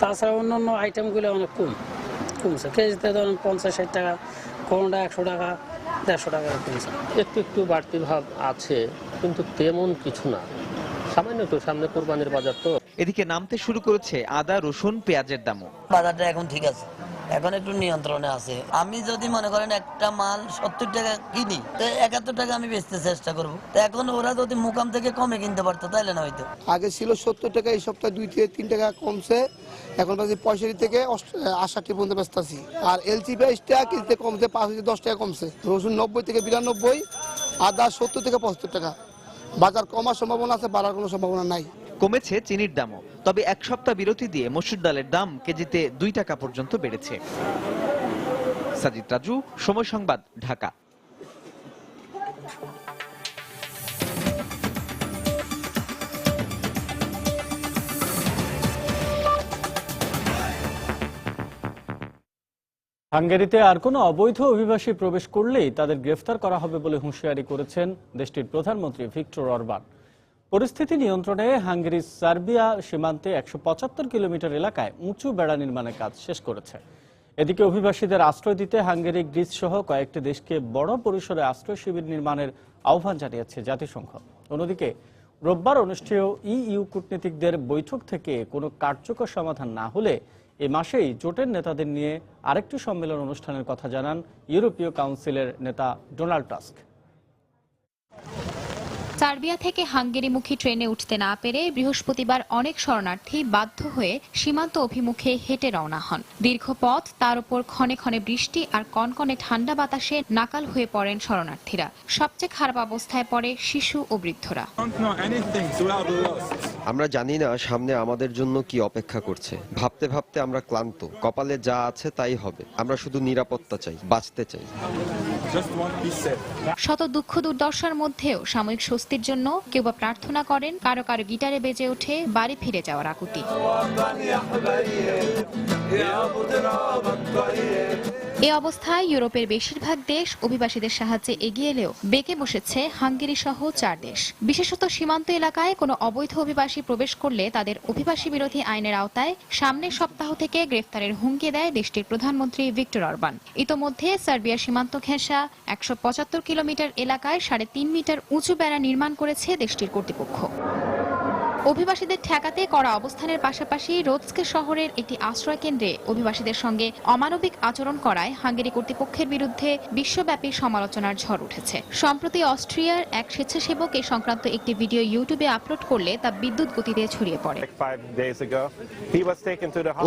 তাছাড়া অন্যান্য আইটেমগুলো অনেক কমছে। কেজিতে ধরেন 50-60 টাকা, কোনটা 100 টাকা, 150 টাকা কমছে। একটু বাড়তি ভাব আছে, কিন্তু তেমন কিছু না, সামান্য একটু। সামনে কোরবানির বাজার তো। এদিকে নামতে শুরু করেছে আদা, রসুন, পেঁয়াজের দামও। বাজারটা এখন ঠিক আছে, এখন একটু নিয়ন্ত্রণে আছে। আমি যদি মনে করেন একটা মাল 70 টাকা কিনি, তো 71 টাকা আমি বেচতে চেষ্টা করবো। তো এখন ওরা যদি মুকাম থেকে কমে কিনতে পারতো তাহলে না হয়তো। আগে ছিল 70 টাকা, এই সপ্তাহে 2-3 টাকা কমছে। এখন বাজে 65 থেকে 68 পর্যন্ত বেচতেছি। আর এলসি প্রাইসটা কিনতে কমছে 5-10 টাকা কমছে। রসুন 90 থেকে 92, আদা 70 থেকে 75 টাকা। বাজার কমার সম্ভাবনা আছে, বাড়ার কোনো সম্ভাবনা নাই। কমেছে চিনির দামও। তবে এক সপ্তাহ বিরতি দিয়ে মসুর ডালের দাম কেজিতে 2 টাকা পর্যন্ত বেড়েছে। সাজিদ রাজু, সময় সংবাদ, ঢাকা। হাঙ্গেরিতে আর কোনো অবৈধ অভিবাসী প্রবেশ করলেই তাদের গ্রেফতার করা হবে বলে হুঁশিয়ারি করেছেন দেশটির প্রধানমন্ত্রী ভিক্টর অরবান। পরিস্থিতি নিয়ন্ত্রণে হাঙ্গেরি সার্বিয়া সীমান্তে 175 কিলোমিটার এলাকায় উঁচু বেড়া নির্মাণের কাজ শেষ করেছে। এদিকে অভিবাসীদের আশ্রয় দিতে হাঙ্গেরি, গ্রিস সহ কয়েকটি দেশকে বড় পরিসরে আশ্রয় শিবির নির্মাণের আহ্বান জানিয়েছে জাতিসংঘ। অন্যদিকে রোববার অনুষ্ঠেয় ইইউ কূটনীতিকদের বৈঠক থেকে কোনো কার্যকর সমাধান না হলে এ মাসেই জোটের নেতাদের নিয়ে আরেকটি সম্মেলন অনুষ্ঠানের কথা জানান ইউরোপীয় কাউন্সিলের নেতা ডোনাল্ড টাস্ক। সার্বিয়া থেকে হাঙ্গেরিমুখী ট্রেনে উঠতে না পেরে বৃহস্পতিবার অনেক শরণার্থী বাধ্য হয়ে সীমান্ত অভিমুখে হেঁটে রওনা হন। দীর্ঘ পথ, তার উপর ক্ষণে ক্ষণে বৃষ্টি আর কনকনে ঠান্ডা বাতাসে নাকাল হয়ে পড়েন শরণার্থীরা। সবচেয়ে খারাপ অবস্থায় পড়ে শিশু ও বৃদ্ধরা। আমরা জানি না সামনে আমাদের জন্য কি অপেক্ষা করছে। ভাবতে ভাবতে আমরা ক্লান্ত। কপালে যা আছে তাই হবে। আমরা শুধু নিরাপত্তা চাই, বাঁচতে চাই। শত দুঃখ দুর্দশার মধ্যেও সাময়িক স্বস্তির জন্য কেউ বা প্রার্থনা করেন, কারো কারো গিটারে বেজে ওঠে বাড়ি ফিরে যাওয়ার আকুতি। এ অবস্থায় ইউরোপের বেশিরভাগ দেশ অভিবাসীদের সাহায্যে এগিয়ে এলেও বেঁকে বসেছে হাঙ্গেরি সহ 4 দেশ। বিশেষত সীমান্ত এলাকায় কোনো অবৈধ অভিবাসী প্রবেশ করলে তাদের অভিবাসী বিরোধী আইনের আওতায় সামনের সপ্তাহ থেকে গ্রেফতারের হুমকি দেয় দেশটির প্রধানমন্ত্রী ভিক্টর অরবান। ইতোমধ্যে সার্বিয়া সীমান্ত ঘেঁষা 175 কিলোমিটার এলাকায় 3.5 মিটার উঁচু বেড়া নির্মাণ করেছে দেশটির কর্তৃপক্ষ। অভিবাসীদের ঠেকাতে কড়া অবস্থানের পাশাপাশি রোৎস্কে শহরের একটি আশ্রয় কেন্দ্রে অভিবাসীদের সঙ্গে অমানবিক আচরণ করায় হাঙ্গেরি কর্তৃপক্ষের বিরুদ্ধে বিশ্বব্যাপী সমালোচনার ঝড় উঠেছে। সম্প্রতি অস্ট্রিয়ার এক স্বেচ্ছাসেবক এ সংক্রান্ত একটি ভিডিও ইউটিউবে আপলোড করলে তা বিদ্যুৎ গতিতে ছড়িয়ে পড়ে।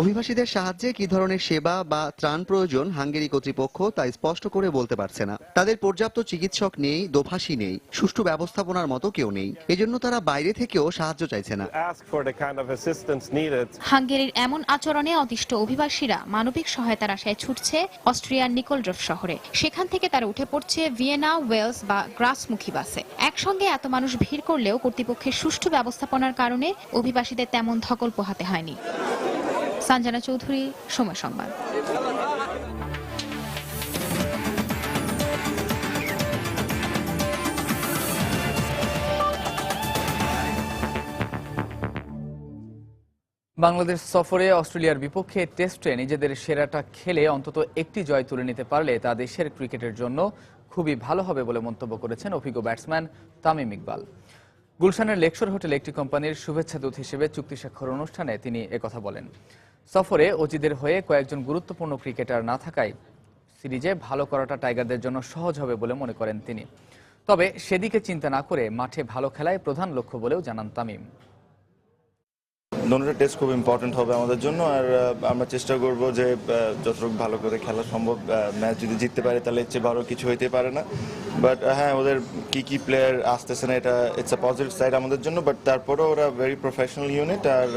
অভিবাসীদের সাহায্যে কি ধরনের সেবা বা ত্রাণ প্রয়োজন হাঙ্গেরি কর্তৃপক্ষ তা স্পষ্ট করে বলতে পারছে না। তাদের পর্যাপ্ত চিকিৎসক নেই, দোভাষী নেই, সুষ্ঠু ব্যবস্থাপনার মতো কেউ নেই। এজন্য তারা বাইরে থেকেও সাহায্য চাইছে না। হাঙ্গেরির এমন আচরণে অতিষ্ঠ অভিবাসীরা মানবিক সহায়তার আশায় ছুটছে অস্ট্রিয়ার নিকোলড্রফ শহরে। সেখান থেকে তারা উঠে পড়ছে ভিয়েনা, ওয়েলস বা গ্রাসমুখী বাসে। একসঙ্গে এত মানুষ ভিড় করলেও কর্তৃপক্ষের সুষ্ঠু ব্যবস্থাপনার কারণে অভিবাসীদের তেমন ধকল পোহাতে হয়নি। সঞ্জনা চৌধুরী, সময় সংবাদ। বাংলাদেশ সফরে অস্ট্রেলিয়ার বিপক্ষে টেস্টে নিজেদের সেরাটা খেলে অন্তত একটি জয় তুলে নিতে পারলে তা দেশের ক্রিকেটের জন্য খুবই ভালো হবে বলে মন্তব্য করেছেন অভিজ্ঞ ব্যাটসম্যান তামিম ইকবাল। গুলশানের লেকশোর হোটেলে একটি কোম্পানির শুভেচ্ছা দূত হিসেবে চুক্তি স্বাক্ষর অনুষ্ঠানে তিনি একথা বলেন। সফরে অজিদের হয়ে কয়েকজন গুরুত্বপূর্ণ ক্রিকেটার না থাকায় সিরিজে ভালো করাটা টাইগারদের জন্য সহজ হবে বলে মনে করেন তিনি। তবে সেদিকে চিন্তা না করে মাঠে ভালো খেলাই প্রধান লক্ষ্য বলেও জানান তামিম। দুটো টেস্ট খুব ইম্পর্টেন্ট হবে আমাদের জন্য, আর আমরা চেষ্টা করব যে যতটুকু ভালো করে খেলা সম্ভব। ম্যাচ যদি জিততে পারে তাহলে এর চেয়ে ভালো কিছু হইতে পারে না। বাট হ্যাঁ, ওদের কি প্লেয়ার আসতেছে না, এটা ইটস আ পজিটিভ সাইড আমাদের জন্য। বাট তারপরেও ওরা ভেরি প্রফেশনাল ইউনিট, আর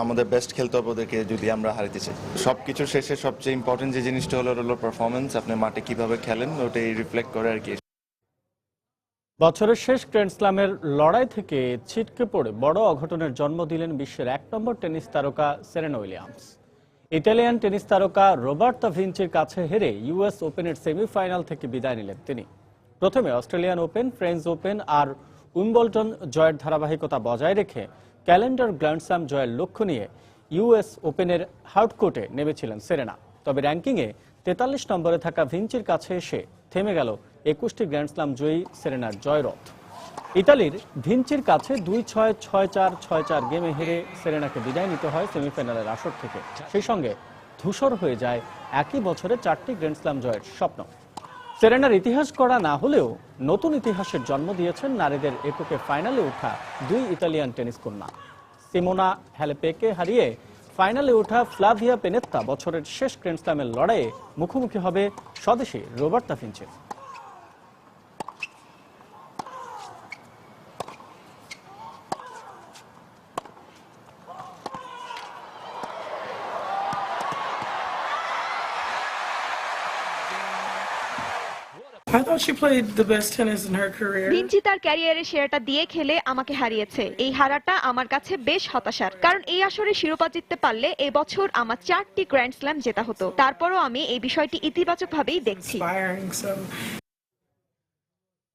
আমাদের বেস্ট খেলতে হবে ওদেরকে যদি আমরা হারাতে চাই। সব কিছুর শেষে সবচেয়ে ইম্পর্টেন্ট যে জিনিসটা হলো পারফরমেন্স। আপনি মাঠে কিভাবে খেলেন ওটাই রিফ্লেক্ট করে আর কি। বছরের শেষ গ্র্যান্ড স্ল্যামের লড়াই থেকে ছিটকে পড়ে বড় অঘটনের জন্ম দিলেন বিশ্বের 1 নম্বর টেনিস তারকা সেরেনা উইলিয়ামস। ইতালিয়ান টেনিস তারকা রোবার্তা ভিঞ্চির কাছে হেরে ইউএস ওপেনের সেমিফাইনাল থেকে বিদায় নিলেন তিনি। প্রথমে অস্ট্রেলিয়ান ওপেন, ফ্রেঞ্চ ওপেন আর উইম্বলটন জয়ের ধারাবাহিকতা বজায় রেখে ক্যালেন্ডার গ্র্যান্ড স্ল্যাম জয়ের লক্ষ্য নিয়ে ইউএস ওপেনের হার্ডকোর্টে নেমেছিলেন সেরেনা। তবে র্যাঙ্কিংয়ে 43 নম্বরে থাকা ভিঞ্চির কাছে এসে থেমে গেল 21টি গ্র্যান্ড স্ল্যাম জয়ী সেরেনার জয়রথ। ইতালির ভিঞ্চির কাছে 2-6, 6-4, 6-4 গেমে হেরে সেরেনাকে বিদায় নিতে হয় সেমিফাইনালের আসর থেকে। সেই সঙ্গে ধূসর হয়ে যায় একই বছরে 4টি গ্র্যান্ড স্ল্যাম জয়ের স্বপ্ন। সেরেনার ইতিহাস করা না হলেও নতুন ইতিহাসের জন্ম দিয়েছেন নারীদের এককে ফাইনালে ওঠা 2 ইতালিয়ান টেনিস কন্যা। সিমোনা হ্যালেপেকে হারিয়ে ফাইনালে ওঠা ফ্লাভিয়া পেনেত্তা বছরের শেষ গ্র্যান্ড স্ল্যামের লড়াইয়ে মুখোমুখি হবে স্বদেশী রোবার্তা ভিঞ্চির। ভিঞ্চি তার ক্যারিয়ারের সেরাটা দিয়ে খেলে আমাকে হারিয়েছে। এই হারাটা আমার কাছে বেশ হতাশার, কারণ এই আসরে শিরোপা জিততে পারলে এবছর আমার 4টি গ্র্যান্ড স্ল্যাম জেতা হতো। তারপরও আমি এই বিষয়টি ইতিবাচক ভাবেই দেখছি।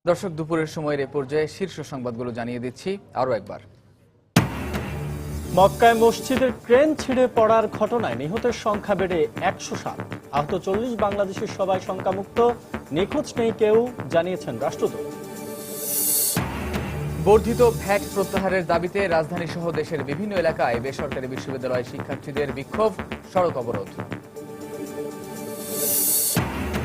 দর্শক, দুপুরের সময়ের এ পর্যায়ে শীর্ষ সংবাদগুলো জানিয়ে দিচ্ছি আরো একবার। মক্কায় মসজিদের ক্রেন ছিঁড়ে পড়ার ঘটনায় নিহতের সংখ্যা বেড়ে 107। আহত 40 বাংলাদেশের সবাই শঙ্কামুক্ত, নিখোঁজ নেই কেউ, জানিয়েছেন রাষ্ট্রদূত। বর্ধিত ভ্যাট প্রত্যাহারের দাবিতে রাজধানী সহ দেশের বিভিন্ন এলাকায় বেসরকারি বিশ্ববিদ্যালয় শিক্ষার্থীদের বিক্ষোভ, সড়ক অবরোধ।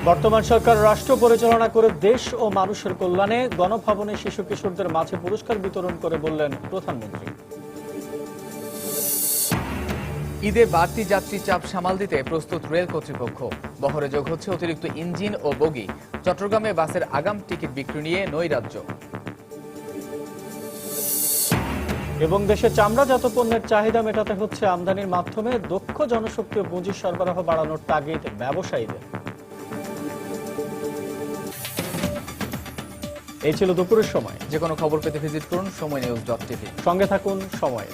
বর্তমান সরকার রাষ্ট্র পরিচালনা করে দেশ ও মানুষের কল্যাণে, গণভবনে শিশু কিশোরদের মাঝে পুরস্কার বিতরণ করে বললেন প্রধানমন্ত্রী। ঈদে বাড়তি যাত্রী চাপ সামাল দিতে প্রস্তুত রেল কর্তৃপক্ষ। বহরে যোগ হচ্ছে অতিরিক্ত ইঞ্জিন ও বগি। চট্টগ্রামে বাসের আগাম টিকিট বিক্রি নিয়ে নৈরাজ্য। এবং দেশে চামড়াজাত পণ্যের চাহিদা মেটাতে হচ্ছে আমদানির মাধ্যমে দক্ষ জনশক্তি ও পুঁজি সরবরাহ বাড়ানোর তাগিদ ব্যবসায়ীদের। এই ছিল দুপুরের সময়। যে কোনো খবর পেতে ভিজিট করুন সময় নিউজ.tv। সঙ্গে থাকুন সময়ে।